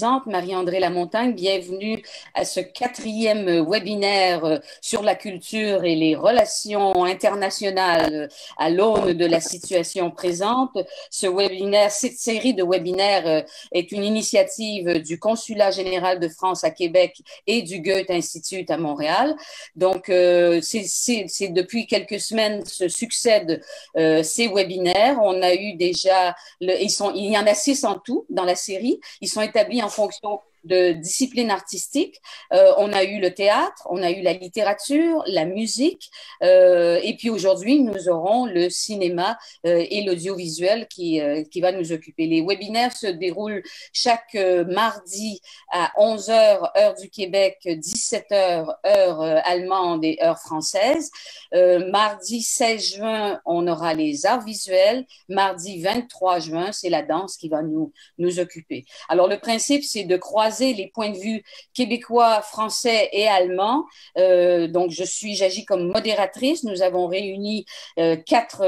Marie-André Lamontagne, bienvenue à ce quatrième webinaire sur la culture et les relations internationales à l'aune de la situation présente. Ce webinaire, cette série de webinaires est une initiative du Consulat général de France à Québec et du Goethe Institut à Montréal. Donc, c'est depuis quelques semaines se succèdent ces webinaires. On a eu déjà, il y en a 6 en tout dans la série. Ils sont établis en fonction de disciplines artistiques. On a eu le théâtre, on a eu la littérature, la musique, et puis aujourd'hui, nous aurons le cinéma et l'audiovisuel qui va nous occuper. Les webinaires se déroulent chaque mardi à 11 heures, heure du Québec, 17 heures, heure allemande et heure française. Mardi 16 juin, on aura les arts visuels. Mardi 23 juin, c'est la danse qui va nous occuper. Alors, le principe, c'est de croiser les points de vue québécois, français et allemands. Donc, j'agis comme modératrice. Nous avons réuni 4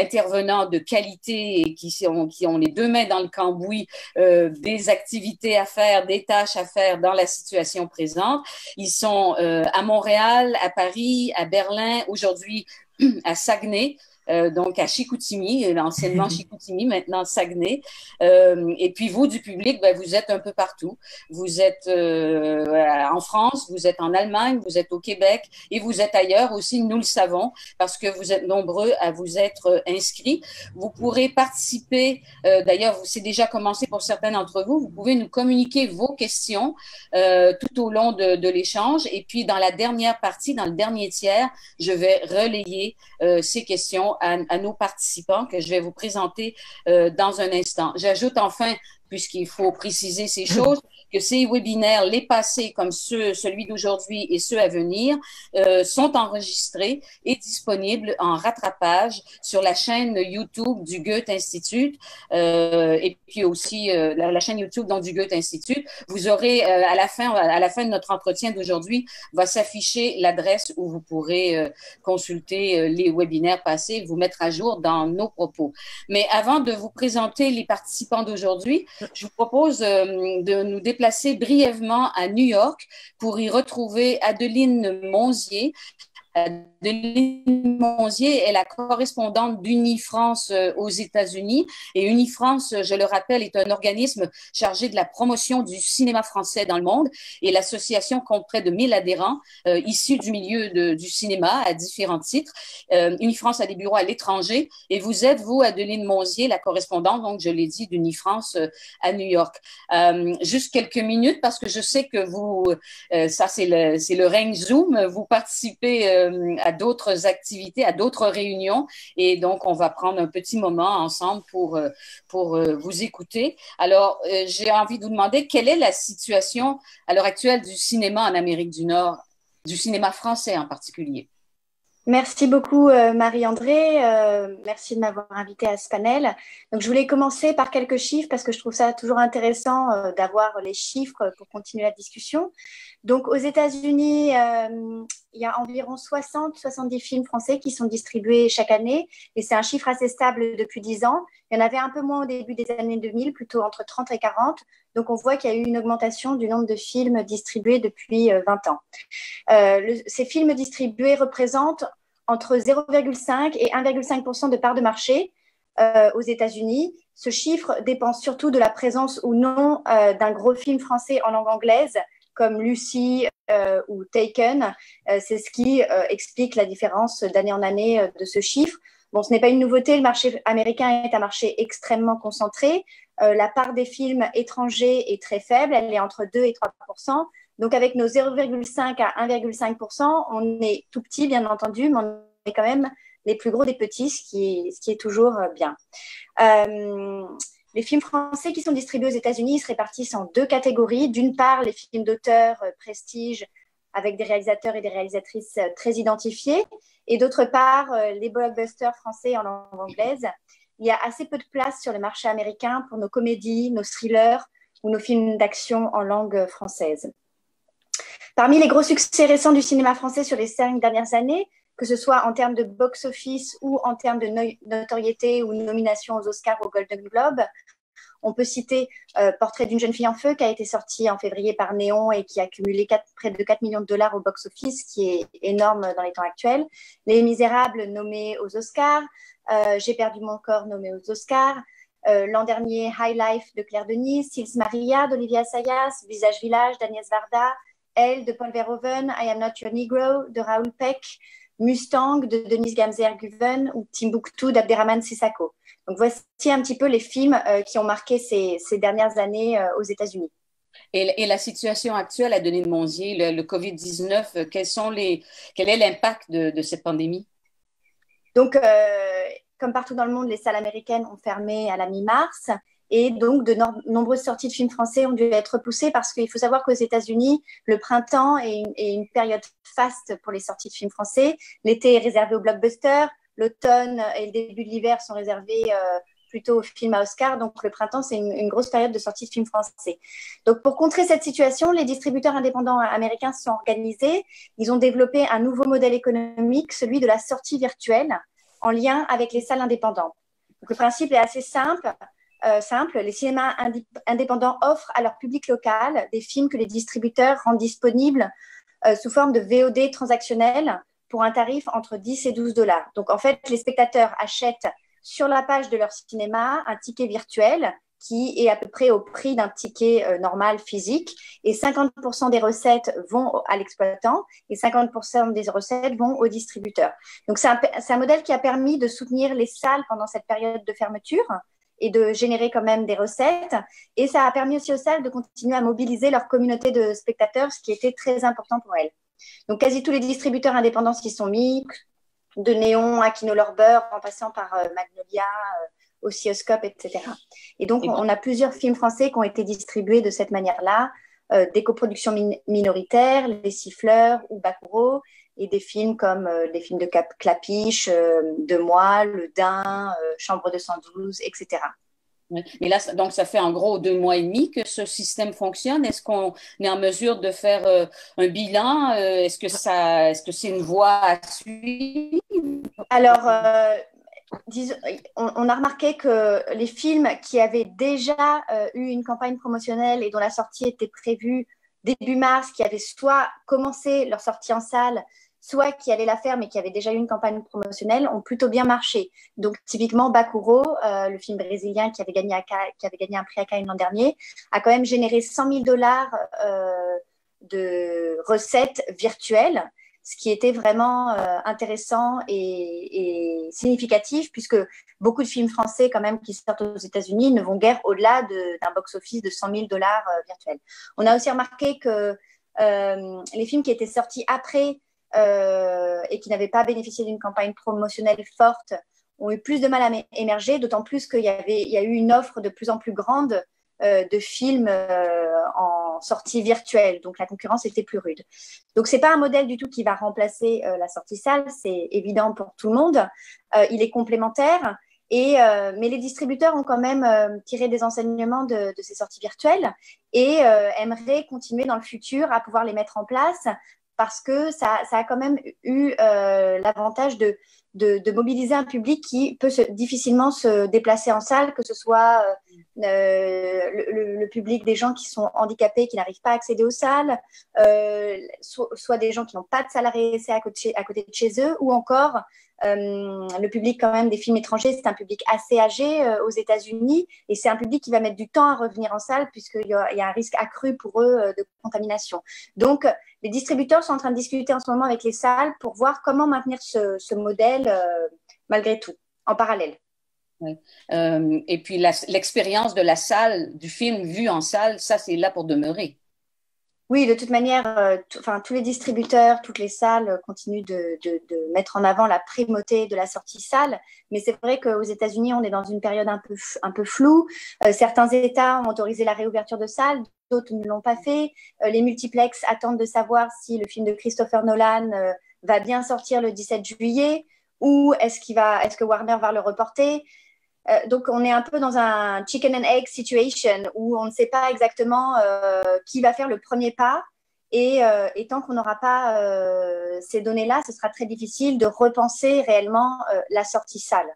intervenants de qualité et qui ont les 2 mains dans le cambouis des activités à faire, des tâches à faire dans la situation présente. Ils sont à Montréal, à Paris, à Berlin, aujourd'hui à Saguenay. Donc à Chicoutimi, anciennement Chicoutimi, maintenant Saguenay. Et puis vous, du public, ben, vous êtes un peu partout. Vous êtes en France, vous êtes en Allemagne, vous êtes au Québec et vous êtes ailleurs aussi, nous le savons, parce que vous êtes nombreux à vous être inscrits. Vous pourrez participer, d'ailleurs, c'est déjà commencé pour certains d'entre vous, vous pouvez nous communiquer vos questions tout au long de l'échange. Et puis dans la dernière partie, dans le dernier tiers, je vais relayer ces questions à nos participants que je vais vous présenter dans un instant. J'ajoute enfin, puisqu'il faut préciser ces choses, que ces webinaires, les passés comme celui d'aujourd'hui et ceux à venir, sont enregistrés et disponibles en rattrapage sur la chaîne YouTube du Goethe Institut et puis aussi la chaîne YouTube donc, du Goethe Institut. Vous aurez à la fin de notre entretien d'aujourd'hui, va s'afficher l'adresse où vous pourrez consulter les webinaires passés, vous mettre à jour dans nos propos. Mais avant de vous présenter les participants d'aujourd'hui, je vous propose de nous déplacer brièvement à New York pour y retrouver Adeline Monzier. Adeline Monzier est la correspondante d'Unifrance aux États-Unis. Et Unifrance, je le rappelle, est un organisme chargé de la promotion du cinéma français dans le monde. Et l'association compte près de 1000 adhérents issus du milieu du cinéma à différents titres. Unifrance a des bureaux à l'étranger. Et vous êtes, vous, Adeline Monzier, la correspondante, donc je l'ai dit, d'Unifrance à New York. Juste quelques minutes parce que je sais que vous, ça c'est le règne Zoom, vous participez à d'autres activités, à d'autres réunions. Et donc, on va prendre un petit moment ensemble pour vous écouter. Alors, j'ai envie de vous demander quelle est la situation à l'heure actuelle du cinéma en Amérique du Nord, du cinéma français en particulier. Merci beaucoup Marie-André, merci de m'avoir invitée à ce panel. Donc je voulais commencer par quelques chiffres parce que je trouve ça toujours intéressant d'avoir les chiffres pour continuer la discussion. Donc aux États-Unis, il y a environ 60-70 films français qui sont distribués chaque année et c'est un chiffre assez stable depuis 10 ans. Il y en avait un peu moins au début des années 2000, plutôt entre 30 et 40. Donc on voit qu'il y a eu une augmentation du nombre de films distribués depuis 20 ans. Ces films distribués représentent entre 0,5 et 1,5% de part de marché aux États-Unis. Ce chiffre dépend surtout de la présence ou non d'un gros film français en langue anglaise comme Lucy ou Taken. C'est ce qui explique la différence d'année en année de ce chiffre. Bon, ce n'est pas une nouveauté, le marché américain est un marché extrêmement concentré. La part des films étrangers est très faible, elle est entre 2 et 3%. Donc, avec nos 0,5 à 1,5%, on est tout petit, bien entendu, mais on est quand même les plus gros des petits, ce qui est toujours bien. Les films français qui sont distribués aux États-Unis se répartissent en 2 catégories. D'une part, les films d'auteur prestige avec des réalisateurs et des réalisatrices très identifiés. Et d'autre part, les blockbusters français en langue anglaise. Il y a assez peu de place sur le marché américain pour nos comédies, nos thrillers ou nos films d'action en langue française. Parmi les gros succès récents du cinéma français sur les 5 dernières années, que ce soit en termes de box-office ou en termes de notoriété ou nomination aux Oscars ou aux Golden Globes, On peut citer Portrait d'une jeune fille en feu, qui a été sorti en février par Néon et qui a cumulé près de 4 millions de dollars au box-office, qui est énorme dans les temps actuels. Les Misérables, nommés aux Oscars. J'ai perdu mon corps, nommé aux Oscars. L'an dernier, High Life de Claire Denis, Sils Maria d'Olivia Assayas, Visage Village d'Agnès Varda, Elle de Paul Verhoeven, I Am Not Your Negro de Raoul Peck, Mustang de Denise Gamzer-Guven ou Timbuktu d'Abderrahmane Sissako. Donc voici un petit peu les films qui ont marqué ces dernières années aux États-Unis. Et la situation actuelle à Denis de Monzier, le COVID-19, quel est l'impact de cette pandémie? Donc, comme partout dans le monde, les salles américaines ont fermé à la mi-mars. Et donc, de nombreuses sorties de films français ont dû être repoussées parce qu'il faut savoir qu'aux États-Unis, le printemps est une période faste pour les sorties de films français. L'été est réservé aux blockbusters. L'automne et le début de l'hiver sont réservés plutôt aux films à Oscar. Donc, le printemps, c'est une grosse période de sortie de films français. Donc, pour contrer cette situation, les distributeurs indépendants américains se sont organisés. Ils ont développé un nouveau modèle économique, celui de la sortie virtuelle, en lien avec les salles indépendantes. Donc, le principe est assez simple. Les cinémas indépendants offrent à leur public local des films que les distributeurs rendent disponibles sous forme de VOD transactionnel pour un tarif entre 10 et 12 dollars. Donc, en fait, les spectateurs achètent sur la page de leur cinéma un ticket virtuel qui est à peu près au prix d'un ticket normal physique, et 50% des recettes vont à l'exploitant et 50% des recettes vont aux distributeurs. Donc, c'est un modèle qui a permis de soutenir les salles pendant cette période de fermeture et de générer quand même des recettes. Et ça a permis aussi aux salles de continuer à mobiliser leur communauté de spectateurs, ce qui était très important pour elles. Donc, quasi tous les distributeurs indépendants s'y sont mis, de Néon à Kino Lorber, en passant par Magnolia, Oscilloscope, etc. Et donc, on a plusieurs films français qui ont été distribués de cette manière-là, des coproductions minoritaires, Les Siffleurs ou Bakuro, et des films comme des films de Clapiche, De Moi, Le Dain, Chambre 212, etc. Mais là, donc, ça fait en gros 2 mois et demi que ce système fonctionne. Est-ce qu'on est en mesure de faire un bilan? Est-ce que c'est une voie à suivre? Alors, on a remarqué que les films qui avaient déjà eu une campagne promotionnelle et dont la sortie était prévue début mars, qui avaient soit commencé leur sortie en salle, soit qui allaient la faire mais qui avaient déjà eu une campagne promotionnelle, ont plutôt bien marché. Donc typiquement Bakuro, le film brésilien qui avait gagné un prix à Cannes l'an dernier, a quand même généré 100 000 dollars de recettes virtuelles, ce qui était vraiment intéressant et significatif, puisque beaucoup de films français quand même qui sortent aux États-Unis ne vont guère au-delà d'un box-office de 100 000 dollars virtuels. On a aussi remarqué que les films qui étaient sortis après et qui n'avaient pas bénéficié d'une campagne promotionnelle forte ont eu plus de mal à émerger, d'autant plus qu'il y a eu une offre de plus en plus grande de films en sortie virtuelle. Donc, la concurrence était plus rude. Donc, ce n'est pas un modèle du tout qui va remplacer la sortie salle. C'est évident pour tout le monde. Il est complémentaire. Mais les distributeurs ont quand même tiré des enseignements de ces sorties virtuelles et aimeraient continuer dans le futur à pouvoir les mettre en place, parce que ça a quand même eu l'avantage de mobiliser un public qui peut difficilement se déplacer en salle, que ce soit le public des gens qui sont handicapés, qui n'arrivent pas à accéder aux salles, soit des gens qui n'ont pas de salle à réessayer à côté de chez eux, ou encore le public quand même des films étrangers. C'est un public assez âgé aux États-Unis, et c'est un public qui va mettre du temps à revenir en salle puisqu'il y a un risque accru pour eux de contamination. Donc, les distributeurs sont en train de discuter en ce moment avec les salles pour voir comment maintenir ce modèle malgré tout, en parallèle. Ouais. Et puis l'expérience de la salle, du film vu en salle, ça c'est là pour demeurer. Oui, de toute manière, tous les distributeurs, toutes les salles continuent de mettre en avant la primauté de la sortie salle. Mais c'est vrai qu'aux États-Unis, on est dans une période un peu floue. Certains États ont autorisé la réouverture de salles, d'autres ne l'ont pas fait. Les multiplex attendent de savoir si le film de Christopher Nolan va bien sortir le 17 juillet, ou est-ce que Warner va le reporter. Donc, on est un peu dans un chicken and egg situation où on ne sait pas exactement qui va faire le premier pas. Et tant qu'on n'aura pas ces données-là, ce sera très difficile de repenser réellement la sortie salle.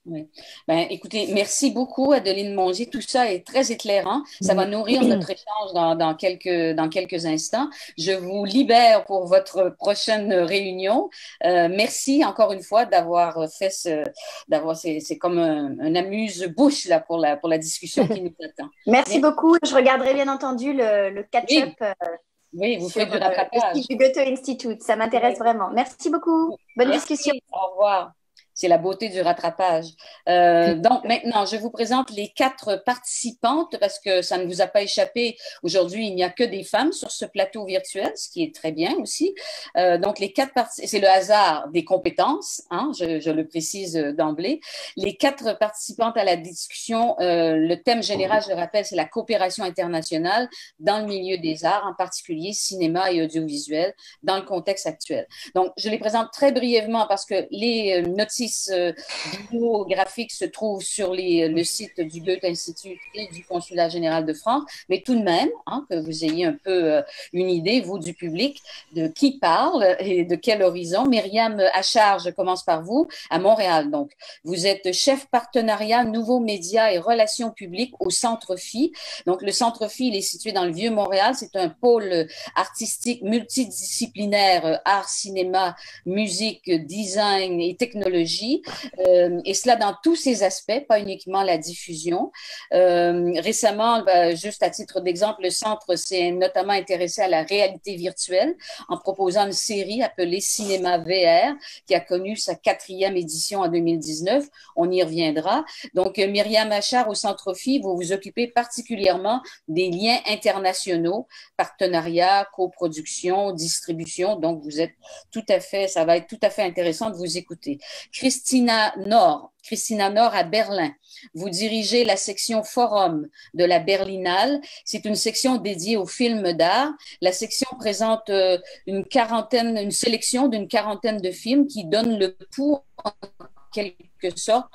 Oui. Ben, écoutez, merci beaucoup, Adeline Mongier. Tout ça est très éclairant. Ça va nourrir notre échange dans quelques instants. Je vous libère pour votre prochaine réunion. Merci encore une fois d'avoir fait c'est comme un amuse-bouche là pour la discussion qui nous attend. Merci Merci. beaucoup. Je regarderai bien entendu le catch-up Oui, oui, vous ferez sur du le rattrapage. site du Goethe Institute. Ça m'intéresse Oui. vraiment. Merci beaucoup. Bonne discussion. Merci, au revoir. C'est la beauté du rattrapage. Donc maintenant, je vous présente les quatre participantes parce que ça ne vous a pas échappé. Aujourd'hui, il n'y a que des femmes sur ce plateau virtuel, ce qui est très bien aussi. Donc les quatre c'est le hasard des compétences, hein, je le précise d'emblée. Les quatre participantes à la discussion, le thème général, je le rappelle, c'est la coopération internationale dans le milieu des arts, en particulier cinéma et audiovisuel, dans le contexte actuel. Donc, je les présente très brièvement parce que les notices bibliographiques se trouvent sur le site du Goethe Institut et du Consulat général de France, mais tout de même, hein, que vous ayez un peu une idée, vous, du public, de qui parle et de quel horizon. Myriam Achard, je commence par vous, à Montréal. Donc, vous êtes chef partenariat nouveaux médias et relations publiques au Centre Phi. Donc, le Centre Phi, il est situé dans le Vieux-Montréal. C'est un pôle artistique multidisciplinaire, art, cinéma, musique, design et technologie, et cela dans tous ses aspects, pas uniquement la diffusion. Récemment, juste à titre d'exemple, le centre s'est notamment intéressé à la réalité virtuelle en proposant une série appelée Cinéma VR qui a connu sa 4e édition en 2019. On y reviendra. Donc, Myriam Achard au Centre Phi, vous vous occupez particulièrement des liens internationaux, partenariats, coproduction, distribution. Donc, vous êtes tout à fait, ça va être tout à fait intéressant de vous écouter. Christina Nord à Berlin. Vous dirigez la section Forum de la Berlinale. C'est une section dédiée aux films d'art. La section présente une sélection d'une quarantaine de films qui donnent le pouls en quelque sorte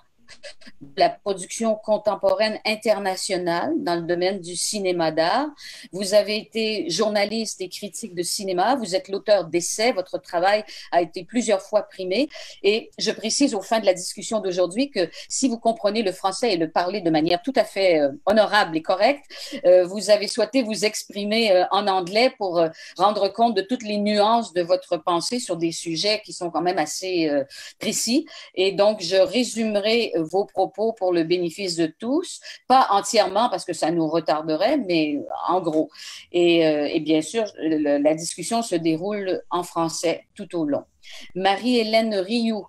de la production contemporaine internationale dans le domaine du cinéma d'art. Vous avez été journaliste et critique de cinéma. Vous êtes l'auteur d'essais. Votre travail a été plusieurs fois primé. Et je précise au fin de la discussion d'aujourd'hui que si vous comprenez le français et le parlez de manière tout à fait honorable et correcte, vous avez souhaité vous exprimer en anglais pour rendre compte de toutes les nuances de votre pensée sur des sujets qui sont quand même assez précis. Et donc, je résumerai vos propos pour le bénéfice de tous, pas entièrement parce que ça nous retarderait, mais en gros. Et bien sûr, la discussion se déroule en français tout au long. Marie-Hélène Rioux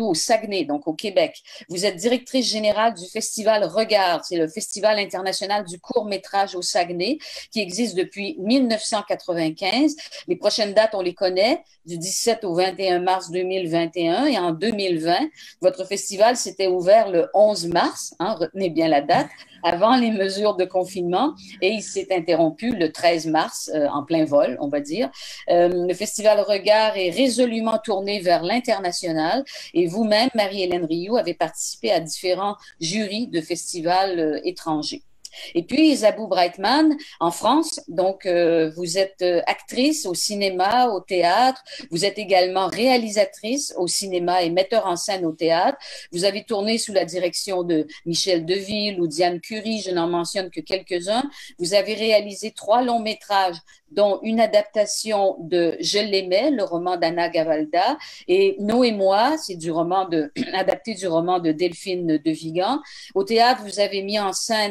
au Saguenay, donc au Québec. Vous êtes directrice générale du Festival Regard, c'est le Festival international du court-métrage au Saguenay, qui existe depuis 1995. Les prochaines dates, on les connaît, du 17 au 21 mars 2021 et en 2020. Votre festival s'était ouvert le 11 mars, hein, retenez bien la date, avant les mesures de confinement, et il s'est interrompu le 13 mars, en plein vol, on va dire. Le Festival Regard est résolument tourné vers l'international, et vous-même, Marie-Hélène Rioux, avez participé à différents jurys de festivals étrangers. Et puis, Isabou Breitman, en France, donc vous êtes actrice au cinéma, au théâtre, vous êtes également réalisatrice au cinéma et metteur en scène au théâtre. Vous avez tourné sous la direction de Michel Deville ou Diane Curie, je n'en mentionne que quelques-uns. Vous avez réalisé 3 longs métrages, dont une adaptation de Je l'aimais, le roman d'Anna Gavalda, et Nos et moi, c'est adapté du roman de Delphine de Vigan. Au théâtre, vous avez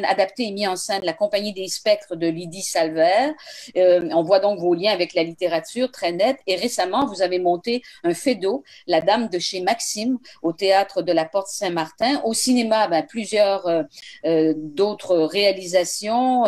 adapté et mis en scène La Compagnie des Spectres de Lydie Salver. On voit donc vos liens avec la littérature très nets. Et récemment, vous avez monté un Feydeau, La Dame de chez Maxime, au théâtre de la Porte Saint-Martin. Au cinéma, plusieurs d'autres réalisations.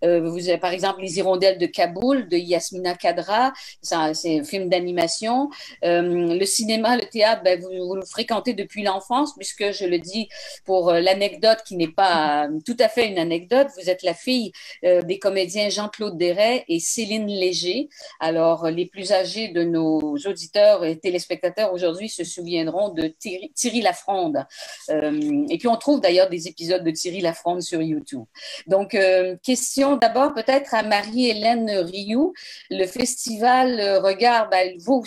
Vous avez par exemple Les Hirondelles de Kaboul de Yasmina Kadra, c'est un film d'animation. Le cinéma, le théâtre, vous le fréquentez depuis l'enfance, puisque je le dis pour l'anecdote qui n'est pas tout à fait une anecdote, vous êtes la fille des comédiens Jean-Claude Deray et Céline Léger. Alors, les plus âgés de nos auditeurs et téléspectateurs aujourd'hui se souviendront de Thierry Lafronde. Et puis, on trouve d'ailleurs des épisodes de Thierry Lafronde sur YouTube. Donc, question d'abord peut-être à Marie-Hélène Rioux. Guillou. Le festival Regard, ben, vous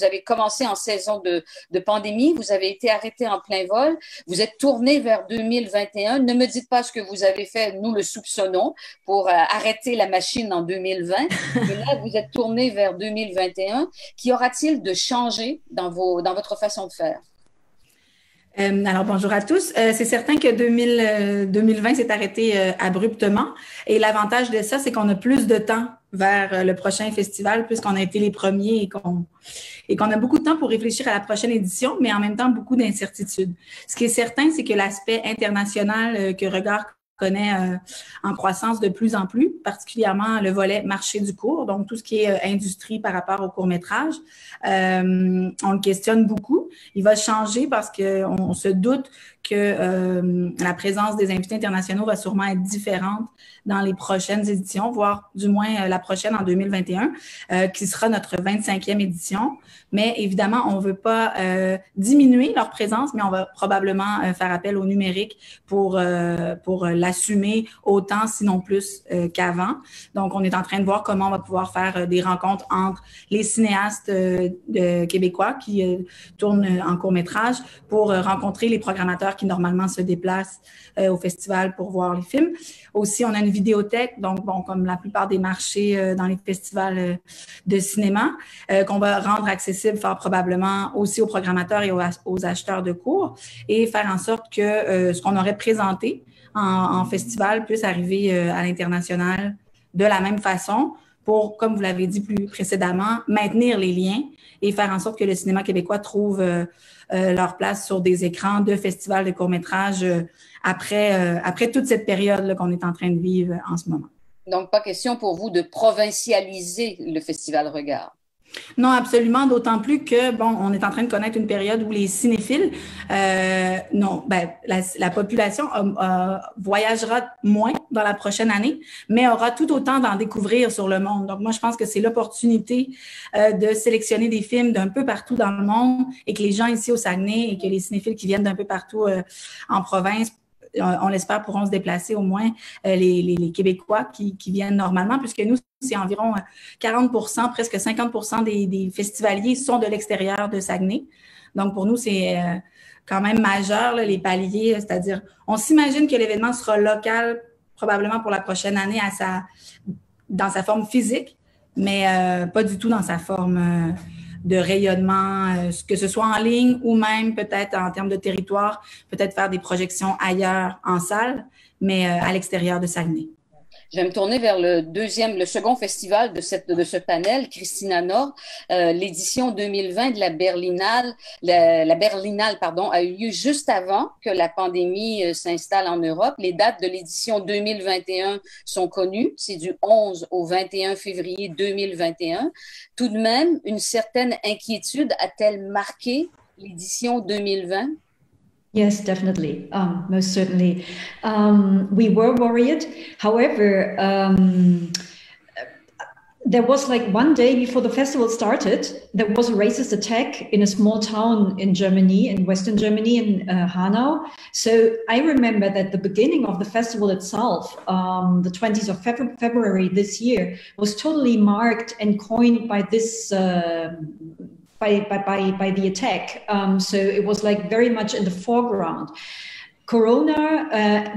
avez commencé en saison de pandémie, vous avez été arrêté en plein vol, vous êtes tourné vers 2021. Ne me dites pas ce que vous avez fait, nous le soupçonnons, pour arrêter la machine en 2020. Et là, vous êtes tourné vers 2021. Qu'y aura-t-il de changé dans votre façon de faire? Alors, bonjour à tous. C'est certain que 2020 s'est arrêté abruptement. Et l'avantage de ça, c'est qu'on a plus de temps vers le prochain festival, puisqu'on a été les premiers et qu'on a beaucoup de temps pour réfléchir à la prochaine édition, mais en même temps, beaucoup d'incertitudes. Ce qui est certain, c'est que l'aspect international que Regard connaît en croissance de plus en plus, particulièrement le volet marché du court, donc tout ce qui est industrie par rapport au court-métrage. On le questionne beaucoup. Il va changer parce qu'on se doute que la présence des invités internationaux va sûrement être différente dans les prochaines éditions, voire du moins la prochaine en 2021, qui sera notre 25e édition. Mais évidemment, on ne veut pas diminuer leur présence, mais on va probablement faire appel au numérique pour l'assumer autant, sinon plus qu'avant. Donc, on est en train de voir comment on va pouvoir faire des rencontres entre les cinéastes québécois qui tournent en court-métrage pour rencontrer les programmateurs qui normalement se déplacent au festival pour voir les films. Aussi, on a une vidéothèque, donc bon, comme la plupart des marchés dans les festivals de cinéma, qu'on va rendre accessible fort probablement aussi aux programmateurs et aux acheteurs de cours et faire en sorte que ce qu'on aurait présenté en festival puisse arriver à l'international de la même façon pour, comme vous l'avez dit plus précédemment, maintenir les liens et faire en sorte que le cinéma québécois trouve leur place sur des écrans de festivals de court-métrage après toute cette période qu'on est en train de vivre en ce moment. Donc, pas question pour vous de provincialiser le Festival Regard? Non, absolument, d'autant plus que, bon, on est en train de connaître une période où les cinéphiles, la population voyagera moins dans la prochaine année, mais aura tout autant d'en découvrir sur le monde. Donc, moi, je pense que c'est l'opportunité de sélectionner des films d'un peu partout dans le monde et que les gens ici au Saguenay et que les cinéphiles qui viennent d'un peu partout en province, on l'espère, pourront se déplacer au moins les Québécois qui viennent normalement, puisque nous, c'est environ 40%, presque 50% des festivaliers sont de l'extérieur de Saguenay. Donc, pour nous, c'est quand même majeur, là, les paliers, c'est-à-dire, on s'imagine que l'événement sera local probablement pour la prochaine année dans sa forme physique, mais pas du tout dans sa forme de rayonnement, que ce soit en ligne ou même peut-être en termes de territoire, peut-être faire des projections ailleurs en salle, mais à l'extérieur de Saguenay. Je vais me tourner vers le second festival de ce panel, Christina Nord. L'édition 2020 de la Berlinale, a eu lieu juste avant que la pandémie s'installe en Europe. Les dates de l'édition 2021 sont connues. C'est du 11 au 21 février 2021. Tout de même, une certaine inquiétude a-t-elle marqué l'édition 2020? Yes, definitely. Most certainly. We were worried. However, there was like one day before the festival started, there was a racist attack in a small town in Germany, in Western Germany, in Hanau. So I remember that the beginning of the festival itself, the 20th of February this year, was totally marked and coined by this by the attack. So it was like very much in the foreground. Corona,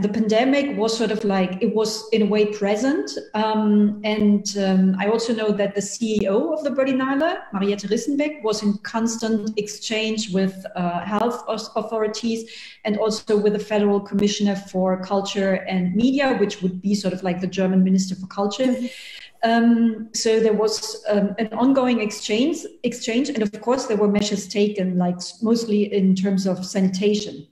the pandemic was sort of like, it was in a way present. I also know that the CEO of the Berlinale, Mariette Rissenbeck, was in constant exchange with health authorities and also with the Federal Commissioner for Culture and Media, which would be sort of like the German Minister for Culture. So there was an ongoing exchange, and of course there were measures taken, like mostly in terms of sanitation.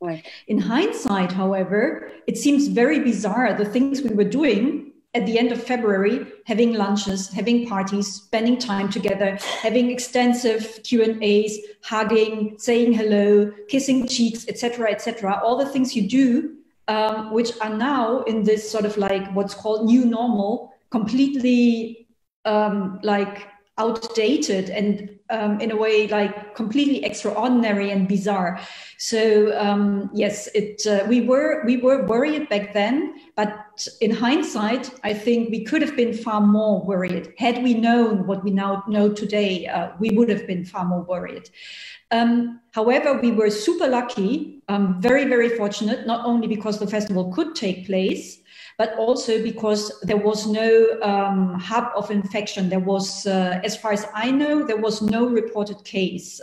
Right. In hindsight, however, it seems very bizarre, the things we were doing at the end of February, having lunches, having parties, spending time together, having extensive Q&As, hugging, saying hello, kissing cheeks, etc., all the things you do, which are now in this sort of like what's called new normal, completely like outdated and in a way like completely extraordinary and bizarre. So yes, we were worried back then, but in hindsight, I think we could have been far more worried. Had we known what we now know today, we would have been far more worried. However, we were super lucky, very, very fortunate, not only because the festival could take place, but also because there was no hub of infection. There was, as far as I know, there was no reported case.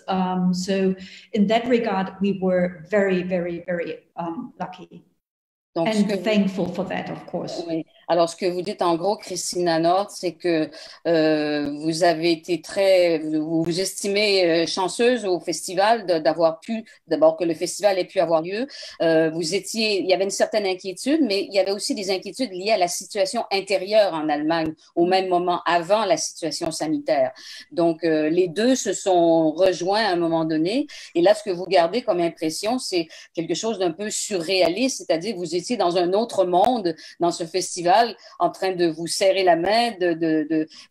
So in that regard, we were very, very, very lucky. Donc, and thankful for that, of course. Oui. Alors, ce que vous dites en gros, Christina Nord, c'est que vous avez été vous vous estimez chanceuse au festival d'avoir pu, d'abord que le festival ait pu avoir lieu. Il y avait une certaine inquiétude, mais il y avait aussi des inquiétudes liées à la situation intérieure en Allemagne au même moment avant la situation sanitaire. Donc, les deux se sont rejoints à un moment donné. Et là, ce que vous gardez comme impression, c'est quelque chose d'un peu surréaliste, c'est-à-dire vous étiez dans un autre monde dans ce festival, en train de vous serrer la main,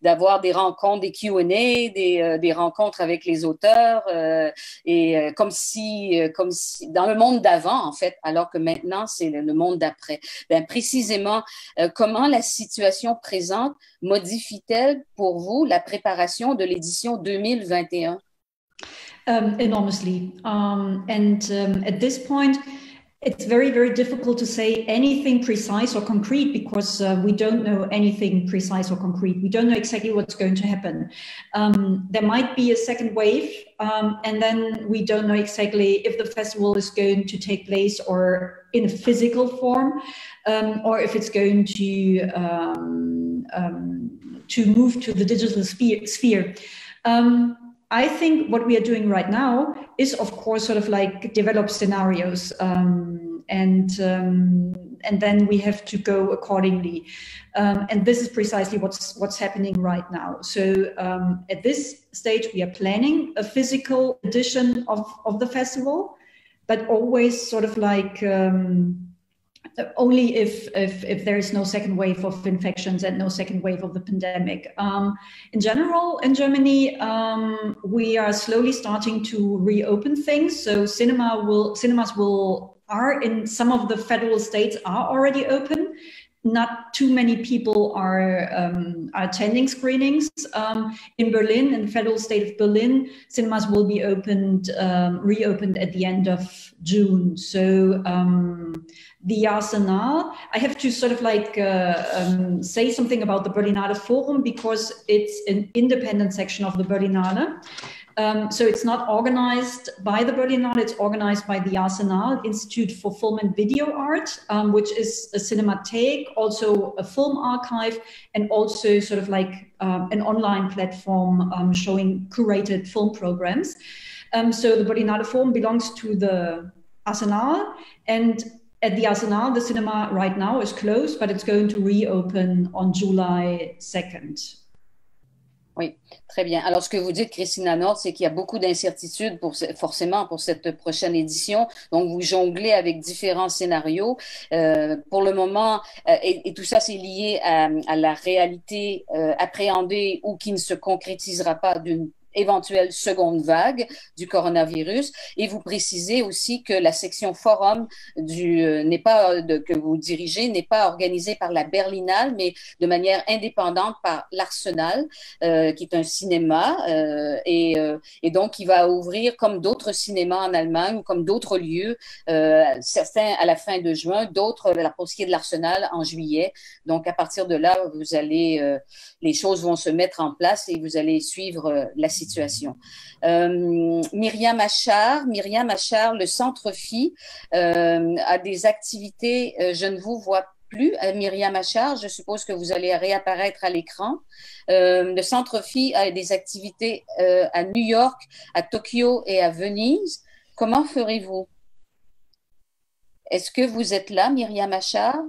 d'avoir des rencontres, des Q&A, des rencontres avec les auteurs, comme si dans le monde d'avant, en fait, alors que maintenant, c'est le monde d'après. Ben, précisément, comment la situation présente modifie-t-elle pour vous la préparation de l'édition 2021? Enormously. At this point, it's very, very difficult to say anything precise or concrete because we don't know anything precise or concrete. We don't know exactly what's going to happen. There might be a second wave, and then we don't know exactly if the festival is going to take place or in a physical form, or if it's going to move to the digital sphere. I think what we are doing right now is, of course, sort of like develop scenarios, and then we have to go accordingly. And this is precisely what's happening right now. So at this stage, we are planning a physical edition of the festival, but always sort of like only if there is no second wave of infections and no second wave of the pandemic. In general, in Germany, we are slowly starting to reopen things. So cinemas are in some of the federal states are already open. Not too many people are attending screenings. In Berlin, in the federal state of Berlin, cinemas will be reopened at the end of June. So the Arsenal, I have to sort of like say something about the Berlinale Forum because it's an independent section of the Berlinale. So it's not organized by the Berlinale, it's organized by the Arsenal Institute for Film and Video Art, which is a cinematheque, also a film archive, and also sort of like an online platform showing curated film programs. So the Berlinale Forum belongs to the Arsenal, and at the Arsenal, the cinema right now is closed, but it's going to reopen on July 2nd. Oui, très bien. Alors, ce que vous dites, Christina Nord, c'est qu'il y a beaucoup d'incertitudes forcément pour cette prochaine édition. Donc, vous jonglez avec différents scénarios. Pour le moment, et tout ça, c'est lié à la réalité appréhendée ou qui ne se concrétisera pas d'une éventuelle seconde vague du coronavirus. Et vous précisez aussi que la section forum que vous dirigez n'est pas organisée par la Berlinale, mais de manière indépendante par l'Arsenal, qui est un cinéma, et donc qui va ouvrir comme d'autres cinémas en Allemagne ou comme d'autres lieux, certains à la fin de juin, d'autres pour ce qui est de l'Arsenal en juillet. Donc à partir de là, les choses vont se mettre en place et vous allez suivre la situation. Myriam Achard, le Centre Phi a des activités, je ne vous vois plus, Myriam Achard, je suppose que vous allez réapparaître à l'écran. Le Centre Phi a des activités à New York, à Tokyo et à Venise. Comment ferez-vous? Est-ce que vous êtes là, Myriam Achard?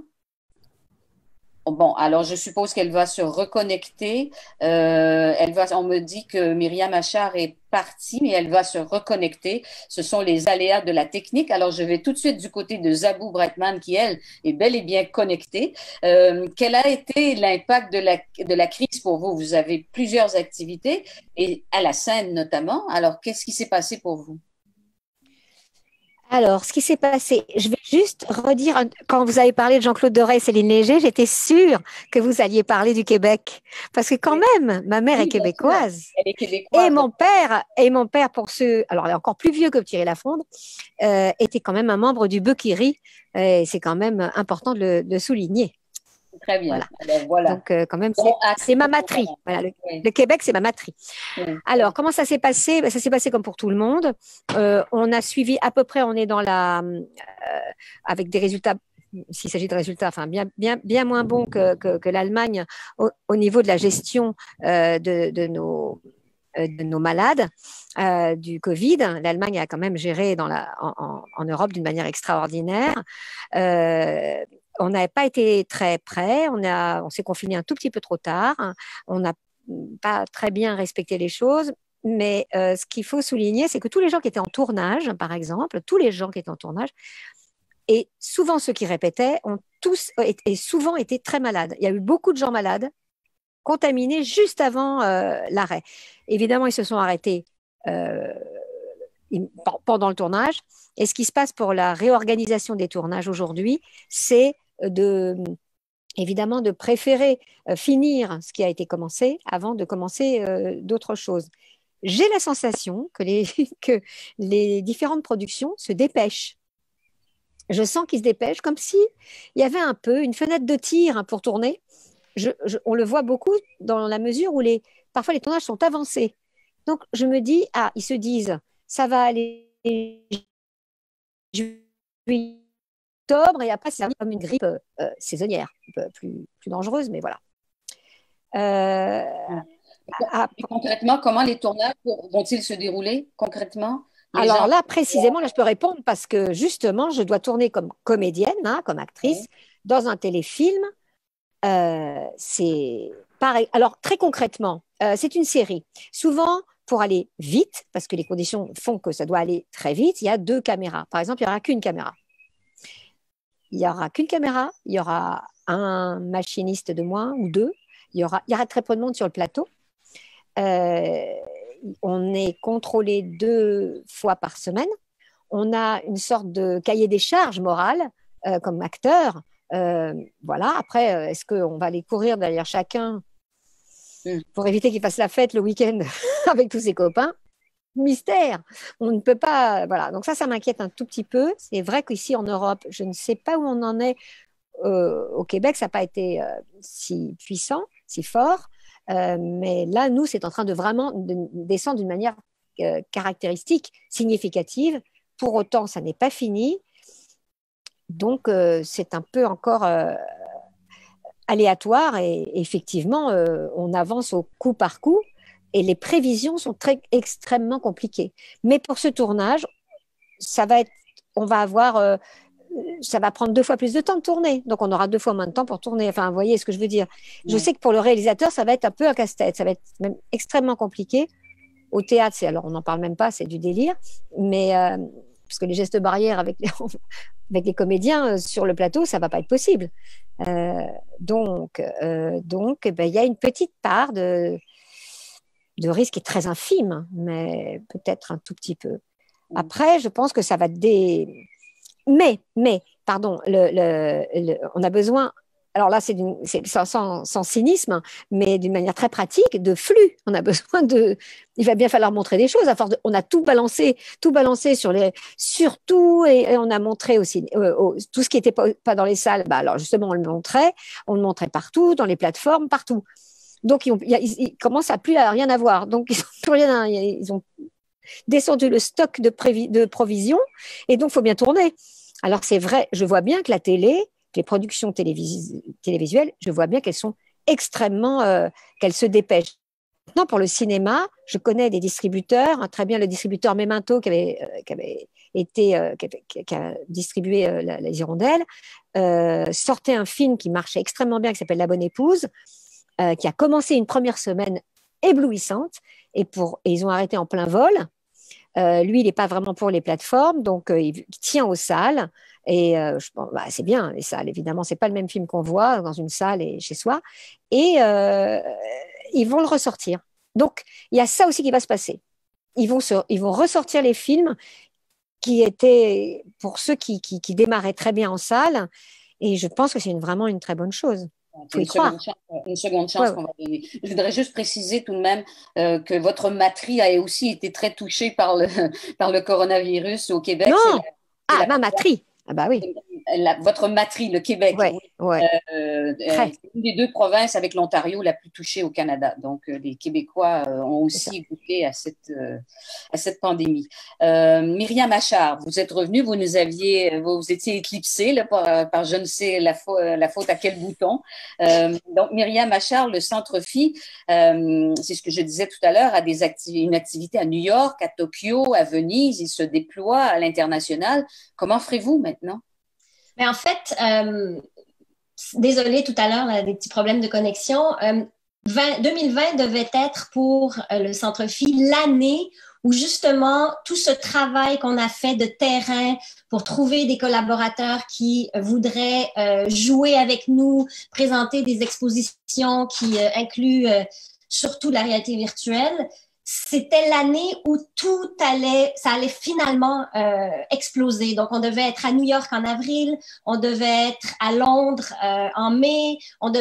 Bon, alors je suppose qu'elle va se reconnecter. On me dit que Myriam Achard est partie, mais elle va se reconnecter. Ce sont les aléas de la technique. Alors je vais tout de suite du côté de Zabou Breitman, qui elle est bel et bien connectée. Quel a été l'impact de la crise pour vous? Vous avez plusieurs activités et à la scène notamment. Alors qu'est-ce qui s'est passé pour vous? Alors, ce qui s'est passé, je vais juste redire, quand vous avez parlé de Jean-Claude Doré et Céline Léger, j'étais sûre que vous alliez parler du Québec. Parce que quand même, ma mère est québécoise. Elle est québécoise. Et mon père, pour ceux, alors il est encore plus vieux que Thierry Lafronde, était quand même un membre du Beuquerie. C'est quand même important de le souligner. Très bien. Voilà. Alors, voilà. Donc, quand même, c'est ma matrie. Voilà, le Québec, c'est ma matrie. Oui. Alors, comment ça s'est passé? Ça s'est passé comme pour tout le monde. On a suivi à peu près, on est dans avec des résultats, s'il s'agit de résultats, enfin, bien moins bons que l'Allemagne au niveau de la gestion de nos malades du Covid. L'Allemagne a quand même géré en Europe d'une manière extraordinaire. On n'avait pas été très près, on s'est confiné un tout petit peu trop tard, on n'a pas très bien respecté les choses, mais ce qu'il faut souligner, c'est que tous les gens qui étaient en tournage, par exemple, tous les gens qui étaient en tournage, et souvent ceux qui répétaient, ont tous et souvent été très malades. Il y a eu beaucoup de gens malades, contaminés juste avant l'arrêt. Évidemment, ils se sont arrêtés pendant le tournage. Et ce qui se passe pour la réorganisation des tournages aujourd'hui, c'est évidemment de préférer finir ce qui a été commencé avant de commencer d'autres choses. J'ai la sensation que les différentes productions se dépêchent. Je sens qu'ils se dépêchent comme s'il y avait un peu une fenêtre de tir pour tourner. On le voit beaucoup dans la mesure où parfois les tournages sont avancés. Donc je me dis, ils se disent, ça va aller octobre, et après, c'est comme une grippe saisonnière, un peu plus dangereuse, mais voilà. Concrètement, comment les tournages vont-ils se dérouler concrètement? Alors là, précisément, là, je peux répondre parce que justement, je dois tourner comme comédienne, comme actrice, dans un téléfilm. C'est pareil. Alors, très concrètement, c'est une série. Souvent, pour aller vite, parce que les conditions font que ça doit aller très vite, il y a 2 caméras. Par exemple, il n'y aura qu'une caméra. Il n'y aura qu'une caméra, il y aura un machiniste de moins ou 2, il y aura très peu de monde sur le plateau. On est contrôlé 2 fois par semaine. On a une sorte de cahier des charges morales comme acteur. Voilà. Après, est-ce qu'on va aller courir derrière chacun pour éviter qu'il fasse la fête le week-end avec tous ses copains? Mystère. On ne peut pas. Voilà. Donc ça m'inquiète un tout petit peu. C'est vrai qu'ici en Europe, je ne sais pas où on en est. Au Québec, ça n'a pas été si puissant, si fort. Mais là, nous, c'est en train de vraiment descendre d'une manière caractéristique, significative. Pour autant, ça n'est pas fini. Donc, c'est un peu encore aléatoire et effectivement, on avance au coup par coup. Et les prévisions sont extrêmement compliquées. Mais pour ce tournage, ça va prendre 2 fois plus de temps de tourner. Donc, on aura 2 fois moins de temps pour tourner. Enfin, vous voyez ce que je veux dire. Je sais que pour le réalisateur, ça va être un peu un casse-tête. Ça va être même extrêmement compliqué. Au théâtre, alors on n'en parle même pas, c'est du délire. Mais parce que les gestes barrières avec les comédiens sur le plateau, ça ne va pas être possible. Donc, il y a une petite part de risque qui est très infime, mais peut-être un tout petit peu. Après, je pense que ça va Mais, pardon, on a besoin, alors là, c'est sans cynisme, mais d'une manière très pratique, de flux. On a besoin il va bien falloir montrer des choses. On a tout balancé sur tout, et on a montré aussi tout ce qui n'était pas dans les salles. Alors justement, on le montrait partout, dans les plateformes, partout. Donc, ils commencent à plus rien avoir. Donc, ils n'ont plus rien. Ils ont descendu le stock de provisions, et donc, il faut bien tourner. Alors, c'est vrai, je vois bien que la télé, les productions télévisuelles, je vois bien qu'elles sont extrêmement, qu'elles se dépêchent. Maintenant, pour le cinéma, je connais des distributeurs, très bien le distributeur Memento qui a distribué Les Hirondelles, sortait un film qui marchait extrêmement bien, qui s'appelle La Bonne Épouse, qui a commencé une première semaine éblouissante, et ils ont arrêté en plein vol. Lui, il n'est pas vraiment pour les plateformes, donc il tient aux salles. Et c'est bien, les salles, évidemment, c'est pas le même film qu'on voit dans une salle et chez soi. Et ils vont le ressortir. Donc, il y a ça aussi qui va se passer. Ils vont ressortir les films qui était pour ceux qui démarraient très bien en salle. Et je pense que c'est vraiment une très bonne chose. Faut y croire. Une seconde chance qu'on va donner. Je voudrais juste préciser tout de même que votre matrie a aussi été très touchée par le coronavirus au Québec. Non! Ma matrie. Ah bah oui. Votre matrie, le Québec, ouais, ouais. C'est une des deux provinces avec l'Ontario la plus touchée au Canada. Donc, les Québécois ont aussi goûté à cette pandémie. Myriam Achard, vous êtes revenue, vous étiez éclipsée là, par je ne sais la faute à quel bouton. Donc, Myriam Achard, le Centre Phi, c'est ce que je disais tout à l'heure, a une activité à New York, à Tokyo, à Venise. Il se déploie à l'international. Comment ferez-vous maintenant? Mais en fait, désolée tout à l'heure, des petits problèmes de connexion. 2020 devait être pour le Centre Phi l'année où justement tout ce travail qu'on a fait de terrain pour trouver des collaborateurs qui voudraient jouer avec nous, présenter des expositions qui incluent surtout la réalité virtuelle, c'était l'année où ça allait finalement exploser. Donc, on devait être à New York en avril, on devait être à Londres en mai, en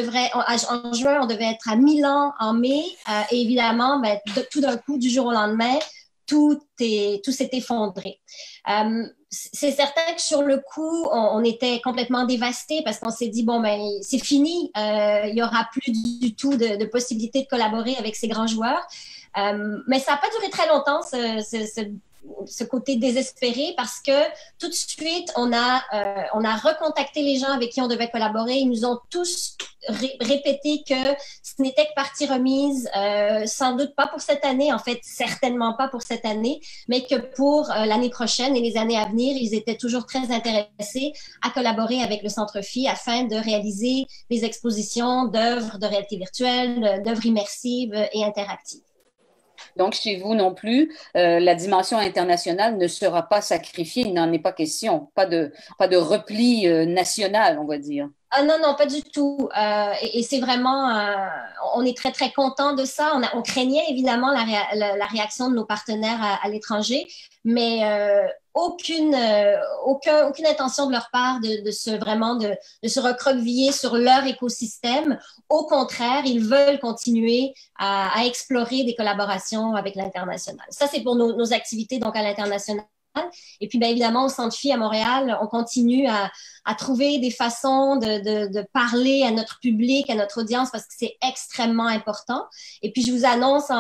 juin, on devait être à Milan en mai. Et évidemment, tout d'un coup, du jour au lendemain, tout s'est effondré. C'est certain que sur le coup, on était complètement dévastés parce qu'on s'est dit, c'est fini, il n'y aura plus du tout de possibilité de collaborer avec ces grands joueurs. Mais ça n'a pas duré très longtemps, ce côté désespéré, parce que tout de suite, on a recontacté les gens avec qui on devait collaborer. Ils nous ont tous répété que ce n'était que partie remise, sans doute pas pour cette année, en fait, certainement pas pour cette année, mais que pour l'année prochaine et les années à venir, ils étaient toujours très intéressés à collaborer avec le Centre Phi afin de réaliser des expositions d'œuvres de réalité virtuelle, d'œuvres immersives et interactives. Donc, chez vous non plus, la dimension internationale ne sera pas sacrifiée, il n'en est pas question. Pas de repli national, on va dire. Ah non, pas du tout. Et c'est vraiment, on est très, très content de ça. On craignait évidemment la réaction de nos partenaires à l'étranger, mais aucune intention de leur part de se recroqueviller sur leur écosystème. Au contraire, ils veulent continuer à explorer des collaborations avec l'international. Ça, c'est pour nos activités donc à l'international. Et puis, bien évidemment, au Centre Phi à Montréal, on continue à trouver des façons de parler à notre public, à notre audience, parce que c'est extrêmement important. Et puis, je vous annonce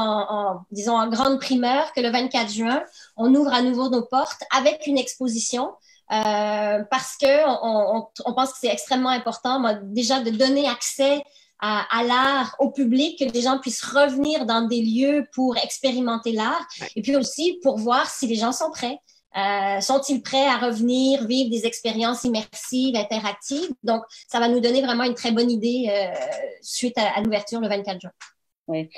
disons, en grande primeur que le 24 juin, on ouvre à nouveau nos portes avec une exposition parce qu'on pense que c'est extrêmement important, déjà, de donner accès à l'art, au public, que les gens puissent revenir dans des lieux pour expérimenter l'art et puis aussi pour voir si les gens sont prêts. Sont-ils prêts à revenir vivre des expériences immersives, interactives? Donc, ça va nous donner vraiment une très bonne idée suite à l'ouverture le 24 juin. Oui.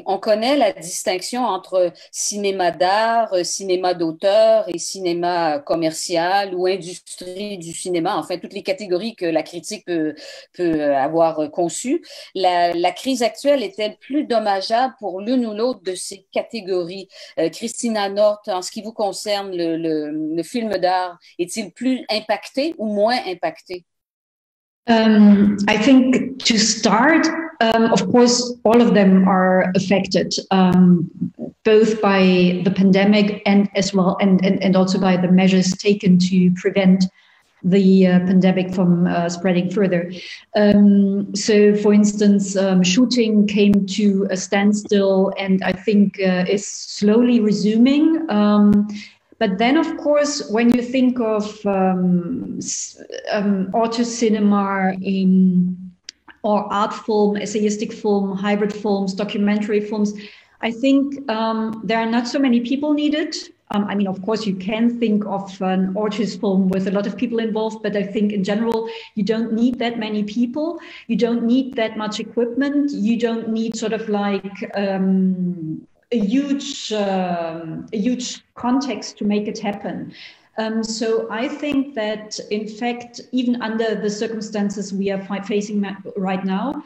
On connaît la distinction entre cinéma d'art, cinéma d'auteur et cinéma commercial ou industrie du cinéma, enfin toutes les catégories que la critique peut avoir conçues. La crise actuelle est-elle plus dommageable pour l'une ou l'autre de ces catégories? Christina North, en ce qui vous concerne, le film d'art, est-il plus impacté ou moins impacté? I think to start, of course, all of them are affected, both by the pandemic and as well, and also by the measures taken to prevent the pandemic from spreading further. So, for instance, shooting came to a standstill, and I think is slowly resuming. But then, of course, when you think of auto cinema or art film, essayistic film, hybrid films, documentary films, I think there are not so many people needed. I mean, of course, you can think of an artist film with a lot of people involved, but I think in general, you don't need that many people. You don't need that much equipment. You don't need sort of like a huge context to make it happen. So I think that, in fact, even under the circumstances we are facing right now,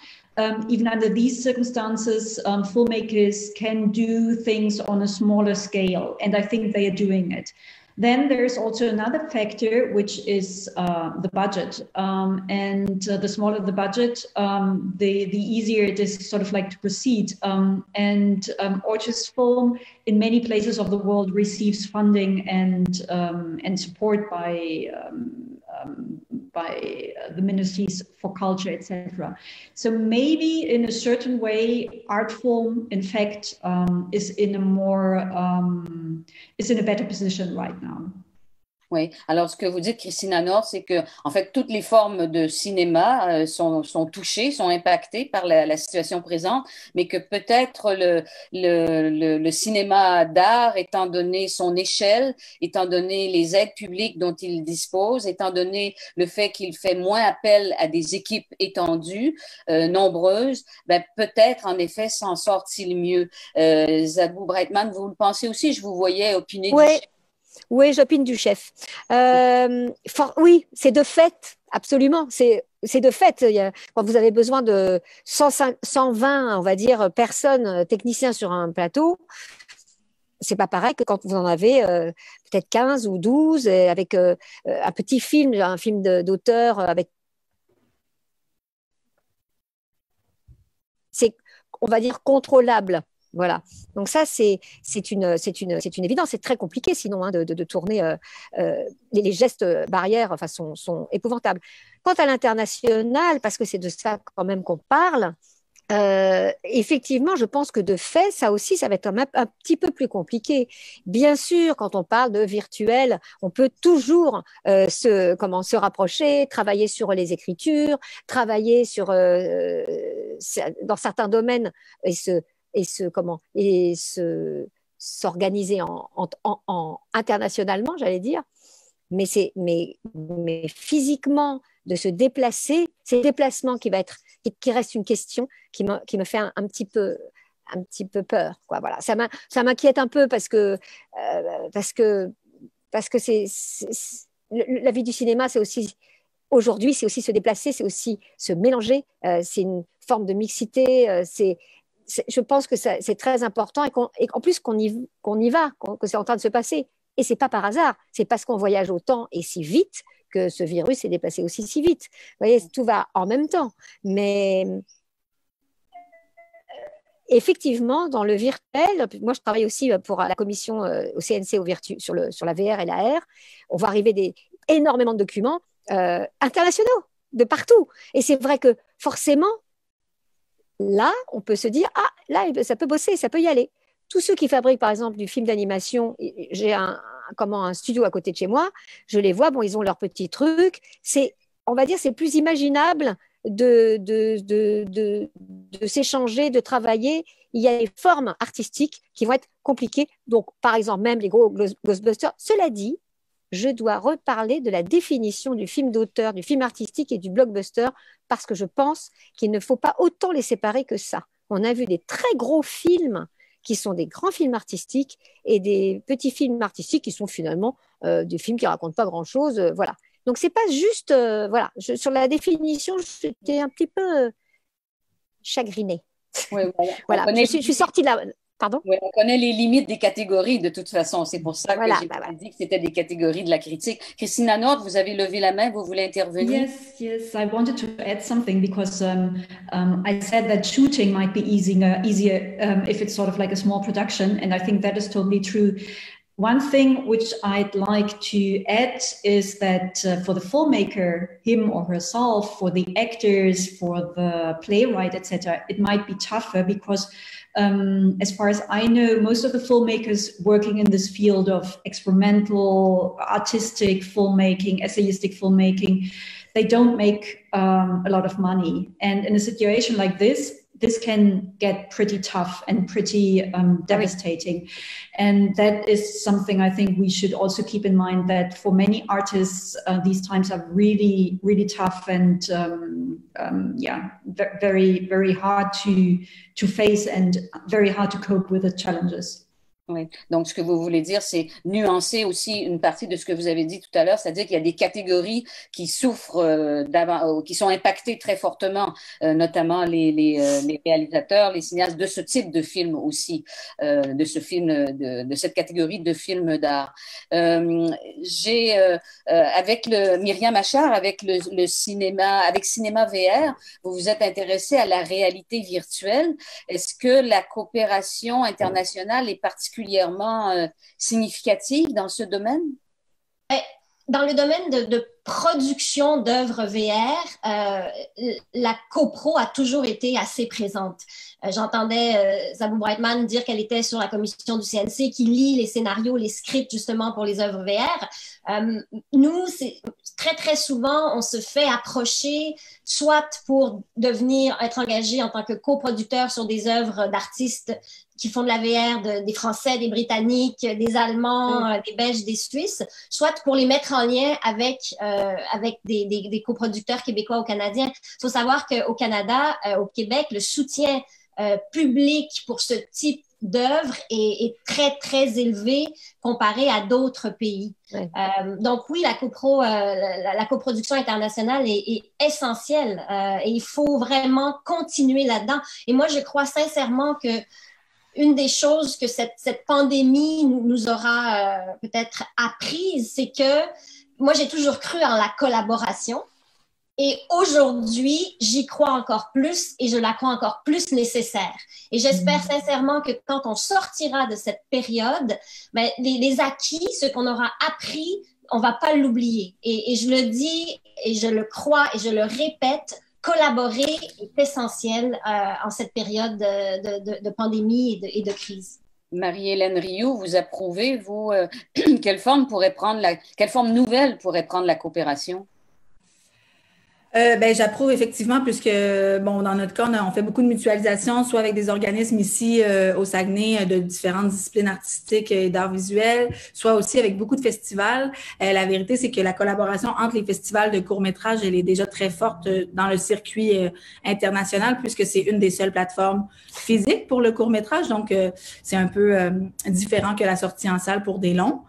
even under these circumstances, filmmakers can do things on a smaller scale, and I think they are doing it. Then there's also another factor, which is the budget. And the smaller the budget, the easier it is sort of like to proceed. And Orchis Film in many places of the world receives funding and support by the ministries for culture, etc. So maybe in a certain way, art film, in fact, is in a better position right now. Oui, alors ce que vous dites, Christina Nord, c'est que en fait toutes les formes de cinéma sont touchées, sont impactées par la situation présente, mais que peut-être le cinéma d'art, étant donné son échelle, étant donné les aides publiques dont il dispose, étant donné le fait qu'il fait moins appel à des équipes étendues, nombreuses, ben peut-être en effet s'en sort-il mieux. Zabou Breitman, vous le pensez aussi? Je vous voyais opiner. Oui. Oui, j'opine du chef. Oui, c'est de fait, absolument. C'est de fait. Quand vous avez besoin de 120, on va dire, personnes, techniciens sur un plateau, c'est pas pareil que quand vous en avez peut-être 15 ou 12, avec un petit film, un film d'auteur, avec. C'est, on va dire, contrôlable. Voilà. Donc ça, c'est une évidence. C'est très compliqué sinon de tourner. Les gestes barrières enfin, sont épouvantables. Quant à l'international, parce que c'est de ça quand même qu'on parle, effectivement, je pense que de fait, ça aussi, ça va être un petit peu plus compliqué. Bien sûr, quand on parle de virtuel, on peut toujours se rapprocher, travailler sur les écritures, travailler sur dans certains domaines s'organiser en internationalement, j'allais dire, mais physiquement de se déplacer, c'est le déplacement qui reste une question qui me fait un petit peu peur, quoi. Voilà, ça m'inquiète un peu parce que la vie du cinéma, c'est aussi aujourd'hui, c'est aussi se déplacer, c'est aussi se mélanger, c'est une forme de mixité, je pense que c'est très important et qu'en plus qu'on y va, que c'est en train de se passer. Et c'est pas par hasard, c'est parce qu'on voyage autant et si vite que ce virus s'est déplacé aussi si vite. Vous voyez, tout va en même temps. Mais effectivement, dans le virtuel, moi je travaille aussi pour la commission au CNC sur la VR et la R. On va arriver énormément de documents internationaux de partout. Et c'est vrai que forcément, là, on peut se dire, là, ça peut bosser, ça peut y aller. Tous ceux qui fabriquent, par exemple, du film d'animation, j'ai un studio à côté de chez moi, je les vois, bon, ils ont leurs petits trucs. On va dire, c'est plus imaginable de s'échanger, de travailler. Il y a des formes artistiques qui vont être compliquées. Donc, par exemple, même les gros Ghostbusters. Cela dit, je dois reparler de la définition du film d'auteur, du film artistique et du blockbuster, parce que je pense qu'il ne faut pas autant les séparer que ça. On a vu des très gros films qui sont des grands films artistiques et des petits films artistiques qui sont finalement des films qui ne racontent pas grand-chose. Voilà. Donc, ce n'est pas juste… voilà. Sur la définition, j'étais un petit peu chagrinée. Oui, voilà. Je suis sortie de la… Pardon? Oui, on connaît les limites des catégories de toute façon. C'est pour ça que j'ai dit que c'était des catégories de la critique. Christina Nord, vous avez levé la main, vous voulez intervenir? Yes. I wanted to add something because I said that shooting might be easier if it's sort of like a small production, and I think that is totally true. One thing which I'd like to add is that for the filmmaker, him or herself, for the actors, for the playwright, etc., it might be tougher because as far as I know, most of the filmmakers working in this field of experimental, artistic filmmaking, essayistic filmmaking, they don't make a lot of money. And in a situation like this can get pretty tough and pretty devastating. And that is something I think we should also keep in mind, that for many artists, these times are really, really tough and very, very hard to face and very hard to cope with the challenges. Oui. Donc, ce que vous voulez dire, c'est nuancer aussi une partie de ce que vous avez dit tout à l'heure, c'est-à-dire qu'il y a des catégories qui souffrent, qui sont impactées très fortement, notamment les réalisateurs, les cinéastes de ce type de film aussi, de ce film, de cette catégorie de films d'art. Avec Myriam Achard, avec le cinéma, avec Cinéma VR, vous vous êtes intéressé à la réalité virtuelle. Est-ce que la coopération internationale est particulièrement significative dans ce domaine? Dans le domaine de production d'œuvres VR, la copro a toujours été assez présente. J'entendais Zabou Brightman dire qu'elle était sur la commission du CNC qui lit les scénarios, les scripts justement pour les œuvres VR. Nous, très, très souvent, on se fait approcher soit pour être engagé en tant que coproducteur sur des œuvres d'artistes qui font de la VR, des Français, des Britanniques, des Allemands, des Belges, des Suisses, soit pour les mettre en lien avec des coproducteurs québécois ou canadiens. Il faut savoir qu'au Canada, au Québec, le soutien public pour ce type d'œuvre est très, très élevé comparé à d'autres pays. Oui. Donc oui, la coproduction internationale est essentielle et il faut vraiment continuer là-dedans. Et moi, je crois sincèrement que une des choses que cette pandémie nous aura peut-être apprises, c'est que moi, j'ai toujours cru en la collaboration. Et aujourd'hui, j'y crois encore plus et je la crois encore plus nécessaire. Et j'espère sincèrement que quand on sortira de cette période, ben, les acquis, ce qu'on aura appris, on va pas l'oublier. Et je le dis et je le crois et je le répète, collaborer est essentiel en cette période de pandémie et de crise. Marie-Hélène Rioux, vous approuvez, vous, quelle forme nouvelle pourrait prendre la coopération? J'approuve effectivement, puisque, bon, dans notre cas, on fait beaucoup de mutualisation, soit avec des organismes ici au Saguenay de différentes disciplines artistiques et d'art visuel, soit aussi avec beaucoup de festivals. La vérité, c'est que la collaboration entre les festivals de court-métrage, elle est déjà très forte dans le circuit international, puisque c'est une des seules plateformes physiques pour le court-métrage. Donc, c'est un peu différent que la sortie en salle pour des longs.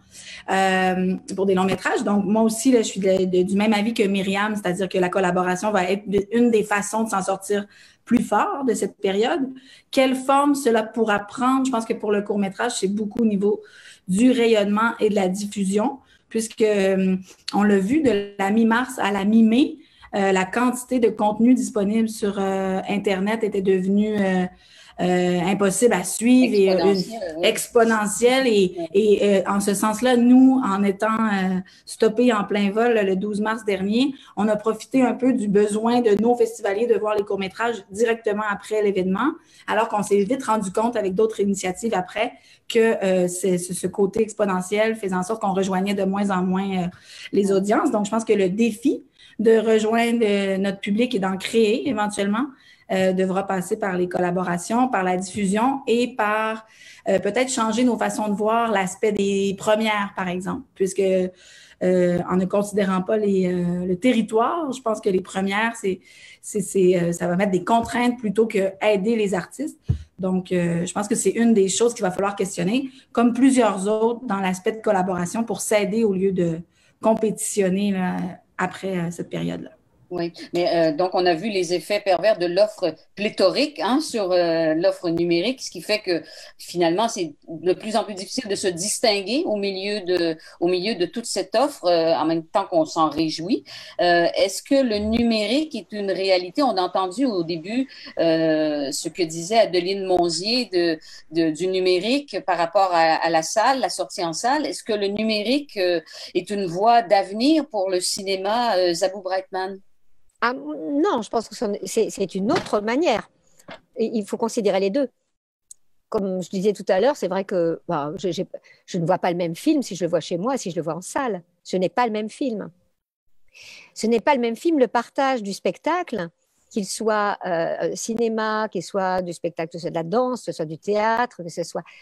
Pour des longs métrages. Donc, moi aussi, là, je suis du même avis que Myriam, c'est-à-dire que la collaboration va être une des façons de s'en sortir plus fort de cette période. Quelle forme cela pourra prendre? Je pense que pour le court-métrage, c'est beaucoup au niveau du rayonnement et de la diffusion, puisque on l'a vu de la mi-mars à la mi-mai, la quantité de contenu disponible sur Internet était devenue impossible à suivre et exponentielle. Et en ce sens-là, nous, en étant stoppés en plein vol le 12 mars dernier, on a profité un peu du besoin de nos festivaliers de voir les courts-métrages directement après l'événement, alors qu'on s'est vite rendu compte avec d'autres initiatives après que ce côté exponentiel faisait en sorte qu'on rejoignait de moins en moins les audiences. Donc, je pense que le défi de rejoindre notre public et d'en créer éventuellement devra passer par les collaborations, par la diffusion et par peut-être changer nos façons de voir l'aspect des premières, par exemple, puisque en ne considérant pas le territoire, je pense que les premières, ça va mettre des contraintes plutôt que aider les artistes. Donc, je pense que c'est une des choses qu'il va falloir questionner, comme plusieurs autres dans l'aspect de collaboration pour s'aider au lieu de compétitionner là, après cette période-là. Oui, mais donc on a vu les effets pervers de l'offre pléthorique sur l'offre numérique, ce qui fait que finalement c'est de plus en plus difficile de se distinguer au milieu de toute cette offre en même temps qu'on s'en réjouit. Est-ce que le numérique est une réalité? On a entendu au début ce que disait Adeline Monzier du numérique par rapport à la salle, la sortie en salle. Est-ce que le numérique est une voie d'avenir pour le cinéma, Zabou Brightman? Ah, non, je pense que c'est une autre manière. Et il faut considérer les deux. Comme je disais tout à l'heure, c'est vrai que je ne vois pas le même film si je le vois chez moi, si je le vois en salle. Ce n'est pas le même film. Ce n'est pas le même film, le partage du spectacle, qu'il soit cinéma, qu'il soit du spectacle, que ce soit de la danse, que ce soit du théâtre,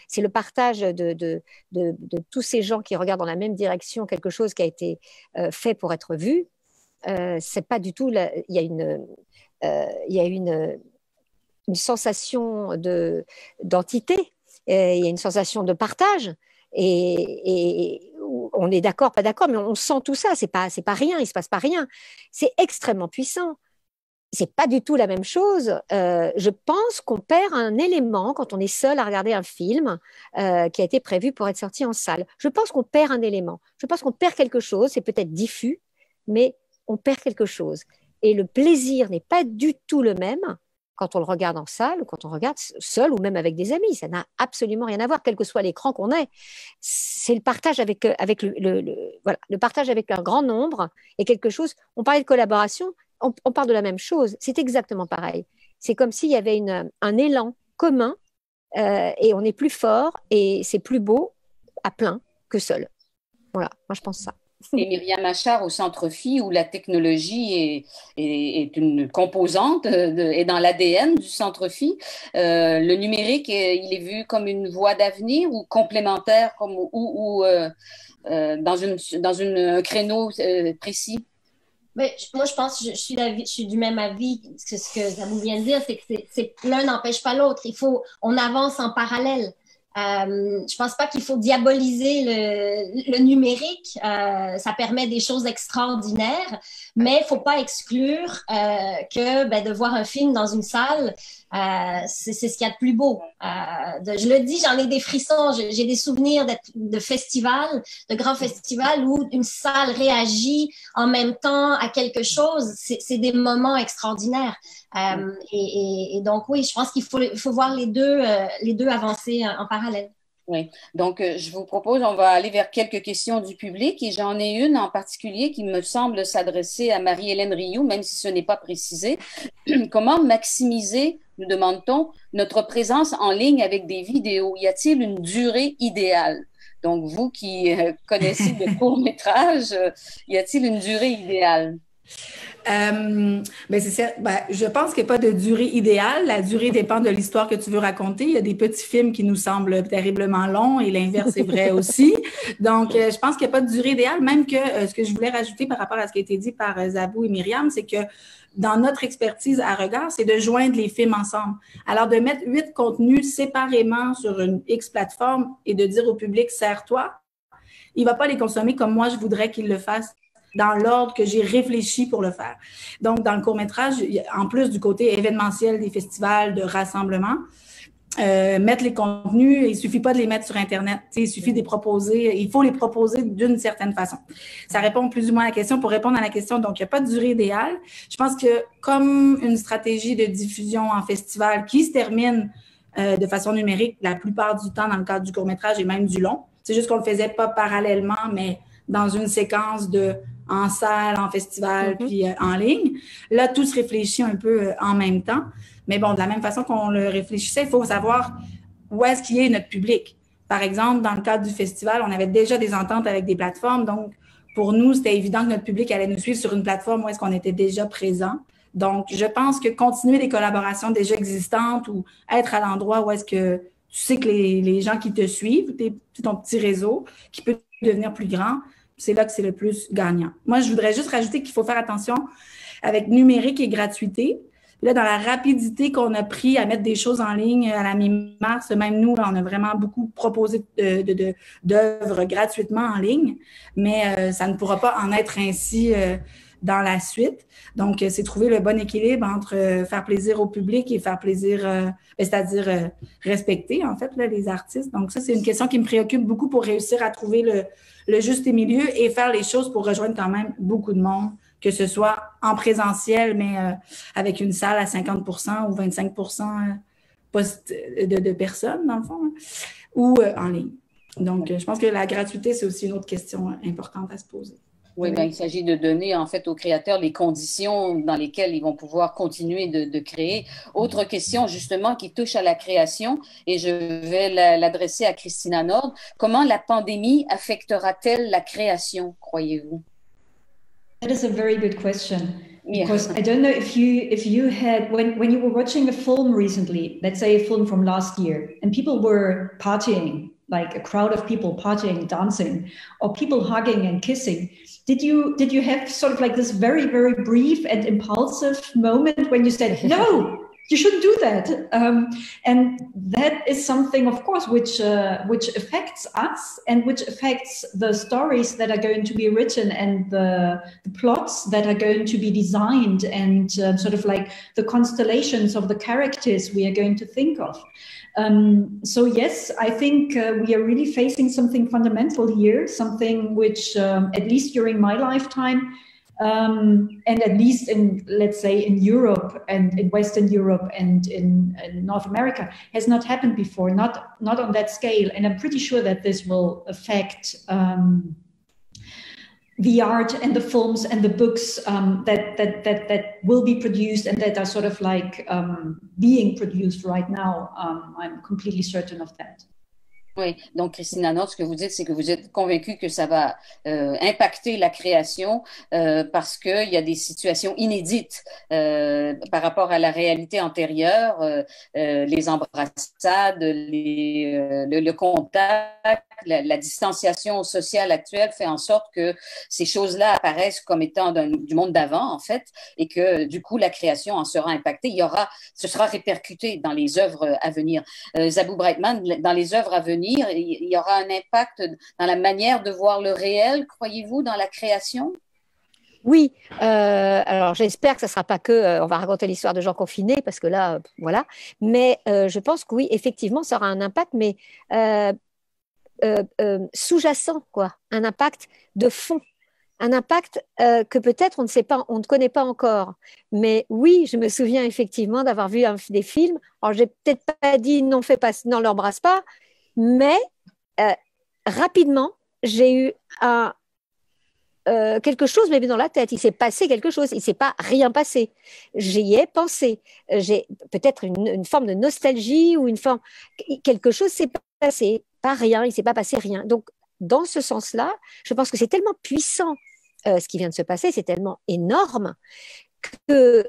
c'est le partage de tous ces gens qui regardent dans la même direction quelque chose qui a été fait pour être vu. C'est pas du tout. Il y a une sensation d'entité il y a une sensation de partage. Et on est d'accord, pas d'accord, mais on sent tout ça. C'est pas rien, il se passe pas rien. C'est extrêmement puissant. C'est pas du tout la même chose. Je pense qu'on perd un élément quand on est seul à regarder un film qui a été prévu pour être sorti en salle. Je pense qu'on perd un élément. Je pense qu'on perd quelque chose. C'est peut-être diffus, mais on perd quelque chose. Et le plaisir n'est pas du tout le même quand on le regarde en salle ou quand on regarde seul ou même avec des amis. Ça n'a absolument rien à voir, quel que soit l'écran qu'on ait. C'est le partage avec le partage avec un grand nombre et quelque chose. On parlait de collaboration, on parle de la même chose. C'est exactement pareil. C'est comme s'il y avait un élan commun et on est plus fort et c'est plus beau à plein que seul. Voilà, moi je pense ça. Et Myriam Achard au Centre Phi, où la technologie est une composante, est dans l'ADN du Centre Phi. Le numérique, il est vu comme une voie d'avenir ou complémentaire, ou dans un créneau précis? Mais moi, je pense que je suis du même avis que ce que Zabou vient de dire, c'est que l'un n'empêche pas l'autre. On avance en parallèle. Je pense pas qu'il faut diaboliser le numérique. Ça permet des choses extraordinaires, mais il faut pas exclure que de voir un film dans une salle, c'est ce qu'il y a de plus beau. Je le dis, j'en ai des frissons. J'ai des souvenirs de festivals, de grands festivals où une salle réagit en même temps à quelque chose. C'est des moments extraordinaires. Et donc, oui, je pense qu'il faut voir les deux avancer en parallèle. Oui, donc je vous propose, on va aller vers quelques questions du public et j'en ai une en particulier qui me semble s'adresser à Marie-Hélène Rioux, même si ce n'est pas précisé. Comment maximiser, nous demande-t-on, notre présence en ligne avec des vidéos? Y a-t-il une durée idéale? Donc, vous qui connaissez de courts-métrages, y a-t-il une durée idéale? Je pense qu'il n'y a pas de durée idéale. La durée dépend de l'histoire que tu veux raconter. Il y a des petits films qui nous semblent terriblement longs et l'inverse est vrai aussi. Donc, je pense qu'il n'y a pas de durée idéale, même que ce que je voulais rajouter par rapport à ce qui a été dit par Zabou et Myriam, c'est que dans notre expertise à Regard, c'est de joindre les films ensemble. Alors, de mettre 8 contenus séparément sur une X plateforme et de dire au public, sers-toi, il ne va pas les consommer comme moi je voudrais qu'il le fasse, dans l'ordre que j'ai réfléchi pour le faire. Donc, dans le court-métrage, en plus du côté événementiel des festivals, de rassemblement, mettre les contenus, il ne suffit pas de les mettre sur Internet. Il suffit de les proposer. Il faut les proposer d'une certaine façon. Ça répond plus ou moins à la question. Pour répondre à la question, donc, il n'y a pas de durée idéale. Je pense que comme une stratégie de diffusion en festival qui se termine de façon numérique la plupart du temps dans le cadre du court-métrage et même du long, c'est juste qu'on ne le faisait pas parallèlement, mais dans une séquence en salle, en festival, puis en ligne. Là, tout se réfléchit un peu en même temps. Mais bon, de la même façon qu'on le réfléchissait, il faut savoir où est-ce qu'il est notre public. Par exemple, dans le cadre du festival, on avait déjà des ententes avec des plateformes. Donc, pour nous, c'était évident que notre public allait nous suivre sur une plateforme où est-ce qu'on était déjà présent. Donc, je pense que continuer des collaborations déjà existantes ou être à l'endroit où est-ce que tu sais que les gens qui te suivent, ton petit réseau qui peut devenir plus grand, c'est là que c'est le plus gagnant. Moi, je voudrais juste rajouter qu'il faut faire attention avec numérique et gratuité. Là, dans la rapidité qu'on a pris à mettre des choses en ligne à la mi-mars, même nous, on a vraiment beaucoup proposé d'œuvres gratuitement en ligne, mais ça ne pourra pas en être ainsi dans la suite. Donc, c'est trouver le bon équilibre entre faire plaisir au public et faire plaisir, c'est-à-dire respecter, en fait, là, les artistes. Donc, ça, c'est une question qui me préoccupe beaucoup pour réussir à trouver le juste milieu et faire les choses pour rejoindre quand même beaucoup de monde, que ce soit en présentiel, mais avec une salle à 50% ou 25% de personnes, dans le fond, hein, ou en ligne. Donc, je pense que la gratuité, c'est aussi une autre question importante à se poser. Oui, ben, il s'agit de donner en fait aux créateurs les conditions dans lesquelles ils vont pouvoir continuer de créer. Autre question justement qui touche à la création et je vais l'adresser à Christina Nord. Comment la pandémie affectera-t-elle la création, croyez-vous? That is a very good question. Because I don't know if you had when you were watching a film recently, let's say a film from last year, and people were partying, like a crowd of people partying, dancing, or people hugging and kissing. Did you have sort of like this very, very brief and impulsive moment when you said, no, you shouldn't do that. And that is something, of course, which affects us and which affects the stories that are going to be written and the plots that are going to be designed and sort of like the constellations of the characters we are going to think of. So yes, I think we are really facing something fundamental here, something which, at least during my lifetime, and at least in, let's say, in Europe and in Western Europe and in North America, has not happened before, not on that scale. And I'm pretty sure that this will affect the art and the films and the books that will be produced and that are sort of like being produced right now. I'm completely certain of that. Oui, donc Christina Nord, ce que vous dites, c'est que vous êtes convaincue que ça va impacter la création parce qu'il y a des situations inédites par rapport à la réalité antérieure, les embrassades, le contact, la distanciation sociale actuelle fait en sorte que ces choses-là apparaissent comme étant du monde d'avant, en fait, et que du coup, la création en sera impactée. Ce sera répercuté dans les œuvres à venir. Zabou Breitman, dans les œuvres à venir, il y aura un impact dans la manière de voir le réel, croyez-vous, dans la création? Oui, alors j'espère que ça ne sera pas que on va raconter l'histoire de gens confinés, parce que là, voilà. Mais je pense que oui, effectivement, ça aura un impact, mais sous-jacent, quoi. Un impact de fond. Un impact que peut-être on ne sait pas, on ne connaît pas encore. Mais oui, je me souviens effectivement d'avoir vu des films. Alors, j'ai peut-être pas dit non, l'embrasse pas, mais rapidement, j'ai eu quelque chose m'est venu dans la tête. Il s'est passé quelque chose. Il ne s'est pas rien passé. J'y ai pensé. J'ai peut-être une forme de nostalgie ou quelque chose s'est passé. Pas rien, il ne s'est pas passé rien. Donc, dans ce sens-là, je pense que c'est tellement puissant ce qui vient de se passer, c'est tellement énorme que,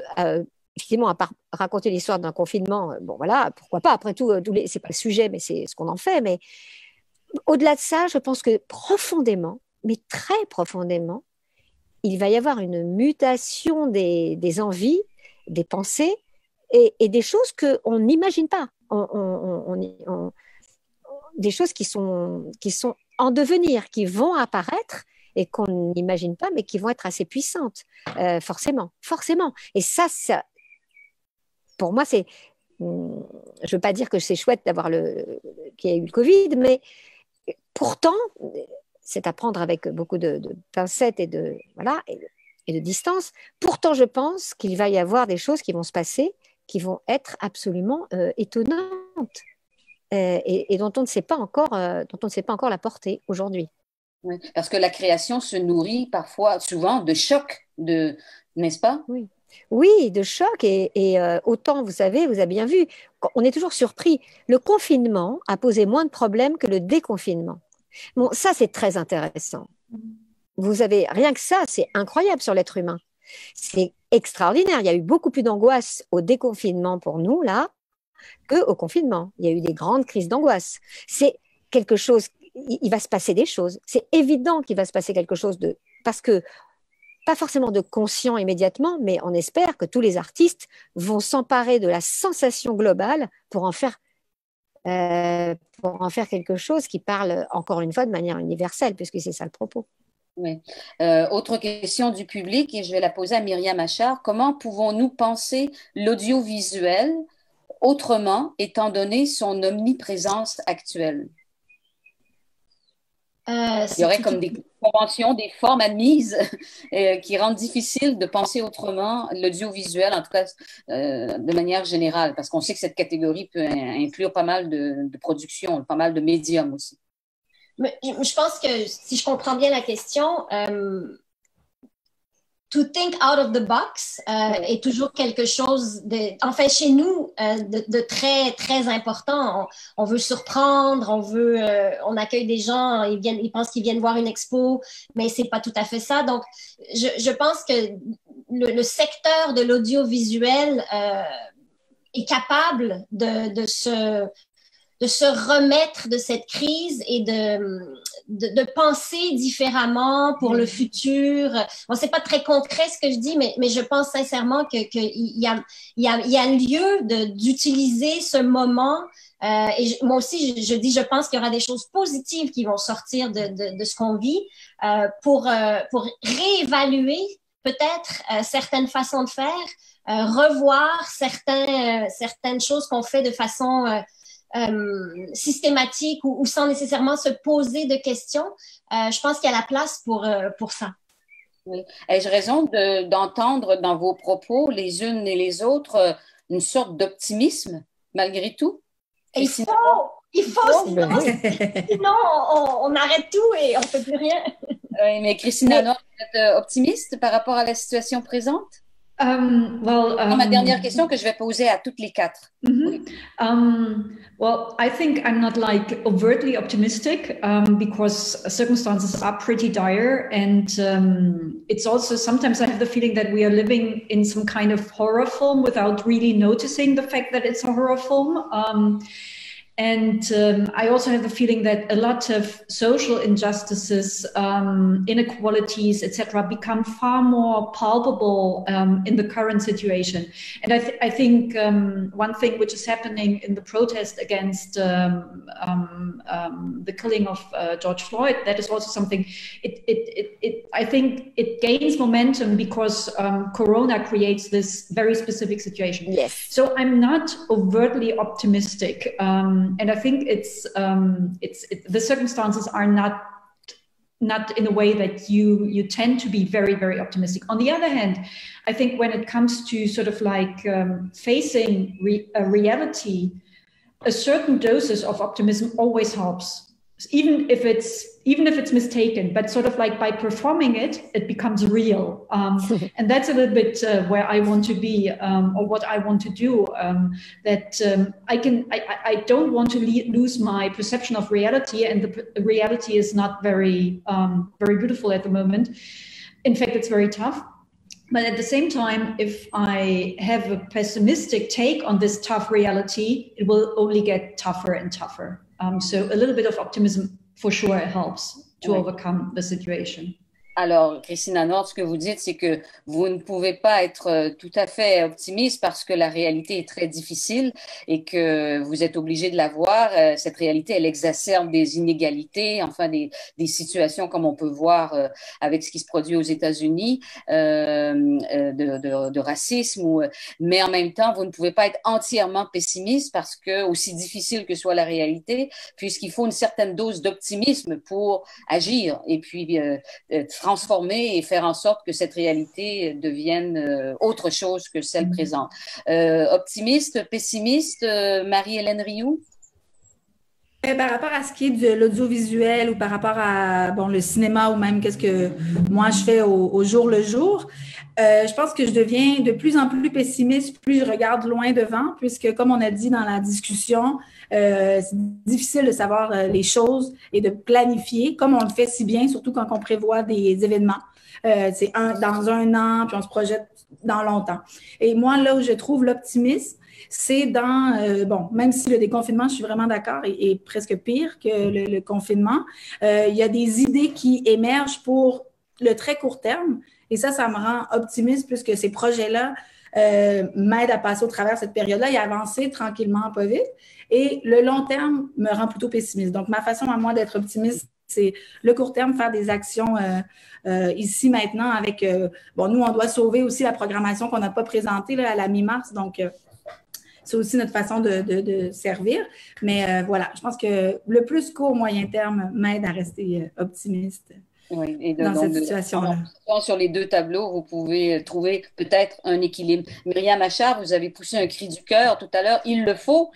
effectivement, à part raconter l'histoire d'un confinement, bon voilà, pourquoi pas, après tout, c'est pas le sujet, mais c'est ce qu'on en fait. Mais au-delà de ça, je pense que profondément, mais très profondément, il va y avoir une mutation des envies, des pensées et des choses qu'on n'imagine pas. Des choses qui sont en devenir, qui vont apparaître et qu'on n'imagine pas, mais qui vont être assez puissantes, forcément. Et ça, pour moi, je ne veux pas dire que c'est chouette qu'il y ait eu le Covid, mais pourtant, c'est à prendre avec beaucoup de pincettes et de distance. Pourtant, je pense qu'il va y avoir des choses qui vont se passer, qui vont être absolument étonnantes. Et dont on ne sait pas encore la portée aujourd'hui. Oui, parce que la création se nourrit souvent de chocs, n'est-ce pas? Oui, de chocs et autant, vous savez, vous avez bien vu, on est toujours surpris. Le confinement a posé moins de problèmes que le déconfinement. Bon, ça, c'est très intéressant. Vous avez rien que ça, c'est incroyable sur l'être humain. C'est extraordinaire. Il y a eu beaucoup plus d'angoisse au déconfinement pour nous, là, qu'au confinement. Il y a eu des grandes crises d'angoisse. C'est quelque chose, il va se passer des choses. C'est évident qu'il va se passer quelque chose parce que, pas forcément de conscient immédiatement, mais on espère que tous les artistes vont s'emparer de la sensation globale pour en faire quelque chose qui parle, encore une fois, de manière universelle, puisque c'est ça le propos. Oui. Autre question du public, et je vais la poser à Myriam Achard. Comment pouvons-nous penser l'audiovisuel autrement, étant donné son omniprésence actuelle? Il y aurait comme des conventions, des formes admises qui rendent difficile de penser autrement l'audiovisuel, en tout cas de manière générale, parce qu'on sait que cette catégorie peut inclure pas mal de productions, pas mal de médiums aussi. Mais je pense que si je comprends bien la question, to think out of the box est toujours quelque chose enfin chez nous de très très important. On veut surprendre, on accueille des gens, ils pensent qu'ils viennent voir une expo, mais c'est pas tout à fait ça. Donc je pense que le secteur de l'audiovisuel est capable de se de se remettre de cette crise et de penser différemment pour le futur. Bon, c'est pas très concret ce que je dis, mais je pense sincèrement qu'il y a lieu d'utiliser ce moment. Et moi aussi, je dis, je pense qu'il y aura des choses positives qui vont sortir de ce qu'on vit pour réévaluer peut-être certaines façons de faire, revoir certaines choses qu'on fait de façon systématique ou sans nécessairement se poser de questions. Je pense qu'il y a la place pour ça. Oui. Ai-je raison d'entendre dans vos propos, les unes et les autres, une sorte d'optimisme, malgré tout? Il faut, sinon on arrête tout et on ne fait plus rien. Oui, mais Christina Nord, vous êtes optimiste par rapport à la situation présente? Ma dernière question que je vais poser à toutes les quatre. Oui. Well, I think I'm not like overtly optimistic because circumstances are pretty dire, and it's also sometimes I have the feeling that we are living in some kind of horror film without really noticing the fact that it's a horror film. And I also have the feeling that a lot of social injustices, inequalities, etc., become far more palpable in the current situation. And I think one thing which is happening in the protest against the killing of George Floyd, that is also something. I think it gains momentum because Corona creates this very specific situation. Yes. So I'm not overtly optimistic. And I think the circumstances are not in a way that you tend to be very, very optimistic. On the other hand, I think when it comes to sort of like facing a reality, a certain doses of optimism always helps, even if it's mistaken. But sort of like by performing it, it becomes real, and that's a little bit where I want to be, or what I want to do. I don't want to lose my perception of reality, and the reality is not very beautiful at the moment. In fact, it's very tough. But at the same time, if I have a pessimistic take on this tough reality, it will only get tougher and tougher. So a little bit of optimism for sure helps to overcome the situation. Alors, Christina Nord, ce que vous dites, c'est que vous ne pouvez pas être tout à fait optimiste parce que la réalité est très difficile et que vous êtes obligé de la voir. Cette réalité, elle exacerbe des inégalités, enfin des situations comme on peut voir avec ce qui se produit aux États-Unis, de racisme. Mais en même temps, vous ne pouvez pas être entièrement pessimiste parce que, aussi difficile que soit la réalité, puisqu'il faut une certaine dose d'optimisme pour agir et puis transformer et faire en sorte que cette réalité devienne autre chose que celle présente. Optimiste, pessimiste, Marie-Hélène Rioux? Par rapport à ce qui est de l'audiovisuel ou par rapport à le cinéma ou même qu'est-ce que moi je fais au jour le jour, je pense que je deviens de plus en plus pessimiste, plus je regarde loin devant, puisque comme on a dit dans la discussion, c'est difficile de savoir les choses et de planifier comme on le fait si bien, surtout quand on prévoit des événements. C'est dans un an, puis on se projette dans longtemps. Et moi, là où je trouve l'optimisme, c'est dans, même si le déconfinement, je suis vraiment d'accord, est presque pire que le confinement, il y a des idées qui émergent pour le très court terme. Et ça me rend optimiste puisque ces projets-là m'aident à passer au travers de cette période-là et à avancer tranquillement, pas vite. Et le long terme me rend plutôt pessimiste. Donc, ma façon à moi d'être optimiste, c'est le court terme, faire des actions ici, maintenant, avec... nous, on doit sauver aussi la programmation qu'on n'a pas présentée là, à la mi-mars, donc... c'est aussi notre façon de servir. Mais voilà, je pense que le plus court moyen terme m'aide à rester optimiste dans cette situation-là. Sur les deux tableaux, vous pouvez trouver peut-être un équilibre. Myriam Achard, vous avez poussé un cri du cœur tout à l'heure. Il le faut,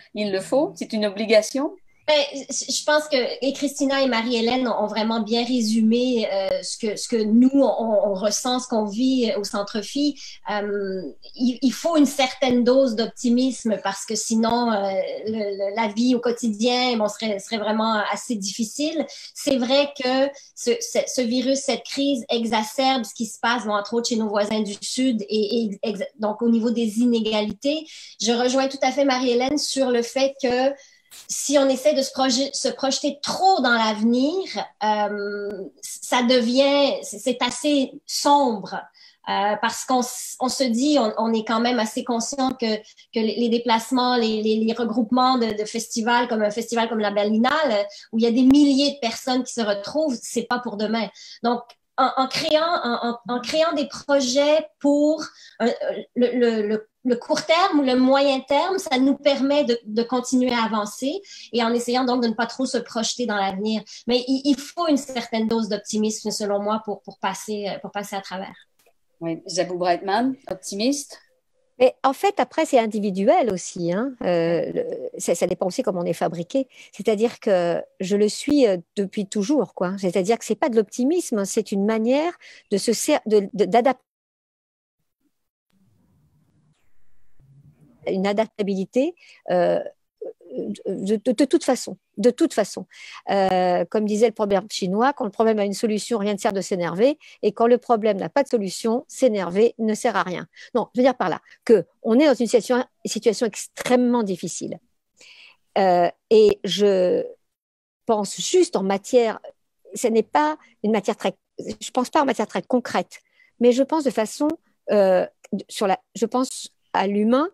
c'est une obligation. Je pense que Christina et Marie-Hélène ont vraiment bien résumé ce que nous, on ressent, ce qu'on vit au Centre Phi. Il faut une certaine dose d'optimisme parce que sinon, la vie au quotidien serait vraiment assez difficile. C'est vrai que ce virus, cette crise exacerbe ce qui se passe, entre autres chez nos voisins du Sud et donc au niveau des inégalités. Je rejoins tout à fait Marie-Hélène sur le fait que si on essaie de se projeter trop dans l'avenir, ça devient, c'est assez sombre. Parce qu'on se dit, on est quand même assez conscient que les déplacements, les regroupements de festivals, comme un festival comme la Berlinale, où il y a des milliers de personnes qui se retrouvent, c'est pas pour demain. Donc, en créant des projets pour le court terme ou le moyen terme, ça nous permet de continuer à avancer et en essayant donc de ne pas trop se projeter dans l'avenir. Mais il faut une certaine dose d'optimisme, selon moi, pour passer à travers. Oui, Zabou Breitman, optimiste? Mais en fait, après, c'est individuel aussi. Hein. Ça dépend aussi comment on est fabriqué. C'est-à-dire que je le suis depuis toujours, quoi. C'est-à-dire que c'est pas de l'optimisme, c'est une manière d'adapter. Une adaptabilité de toute façon. De toute façon. Comme disait le proverbe chinois, quand le problème a une solution, rien ne sert de s'énerver. Et quand le problème n'a pas de solution, s'énerver ne sert à rien. Non, je veux dire par là qu'on est dans une situation extrêmement difficile. Et je pense juste en matière, ce n'est pas une matière très, je pense pas en matière très concrète, mais je pense de façon, je pense à l'humain,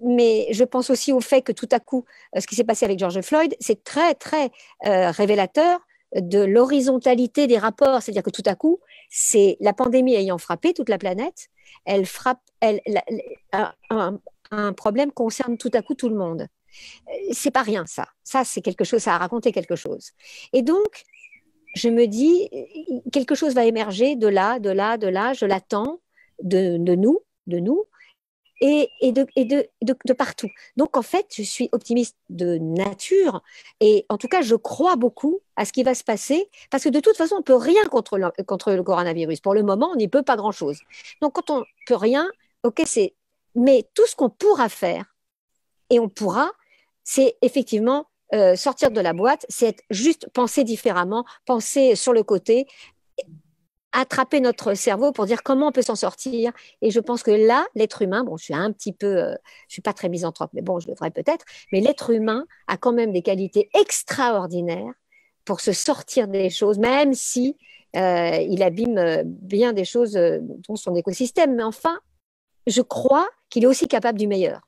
mais je pense aussi au fait que tout à coup, ce qui s'est passé avec George Floyd, c'est très, très révélateur de l'horizontalité des rapports. C'est-à-dire que tout à coup, c'est la pandémie ayant frappé toute la planète, elle frappe, un problème concerne tout à coup tout le monde. C'est pas rien, ça. Ça, c'est quelque chose, ça a raconté quelque chose. Et donc, je me dis, quelque chose va émerger de là, je l'attends, de nous, et de partout. Donc, en fait, je suis optimiste de nature et en tout cas, je crois beaucoup à ce qui va se passer parce que de toute façon, on ne peut rien contre le coronavirus. Pour le moment, on n'y peut pas grand-chose. Donc, quand on ne peut rien, ok, mais tout ce qu'on pourra faire, et on pourra, c'est effectivement sortir de la boîte, c'est juste penser différemment, penser sur le côté, attraper notre cerveau pour dire comment on peut s'en sortir. Et je pense que là, l'être humain, bon, je suis pas très misanthrope, mais bon, je devrais peut-être, mais l'être humain a quand même des qualités extraordinaires pour se sortir des choses, même si il abîme bien des choses dans son écosystème. Mais enfin, je crois qu'il est aussi capable du meilleur.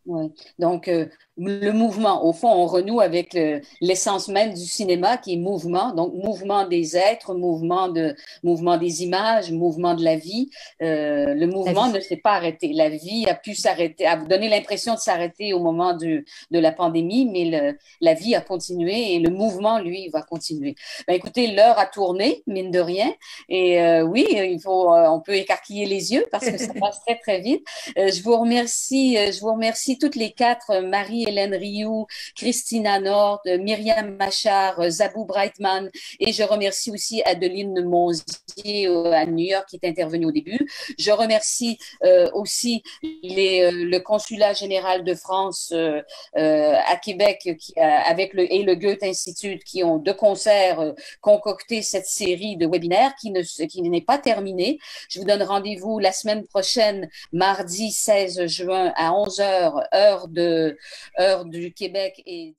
Oui. Donc, le mouvement, au fond, on renoue avec l'essence même du cinéma qui est mouvement. Donc, mouvement des êtres, mouvement des images, mouvement de la vie. Le mouvement ne s'est pas arrêté. La vie a pu s'arrêter, a donné l'impression de s'arrêter au moment de la pandémie, mais la vie a continué et le mouvement, lui, va continuer. Ben, écoutez, l'heure a tourné, mine de rien. Et oui, on peut écarquiller les yeux parce que ça passe très, très vite. Je vous remercie toutes les quatre, Marie-Hélène Rioux, Christina Nord, Myriam Machar, Zabou Breitman, et je remercie aussi Adeline Monzier à New York qui est intervenue au début. Je remercie aussi le Consulat général de France à Québec avec le Goethe Institut qui ont de concert concocté cette série de webinaires qui n'est pas terminée. Je vous donne rendez-vous la semaine prochaine, mardi 16 juin à 11h, heure du Québec et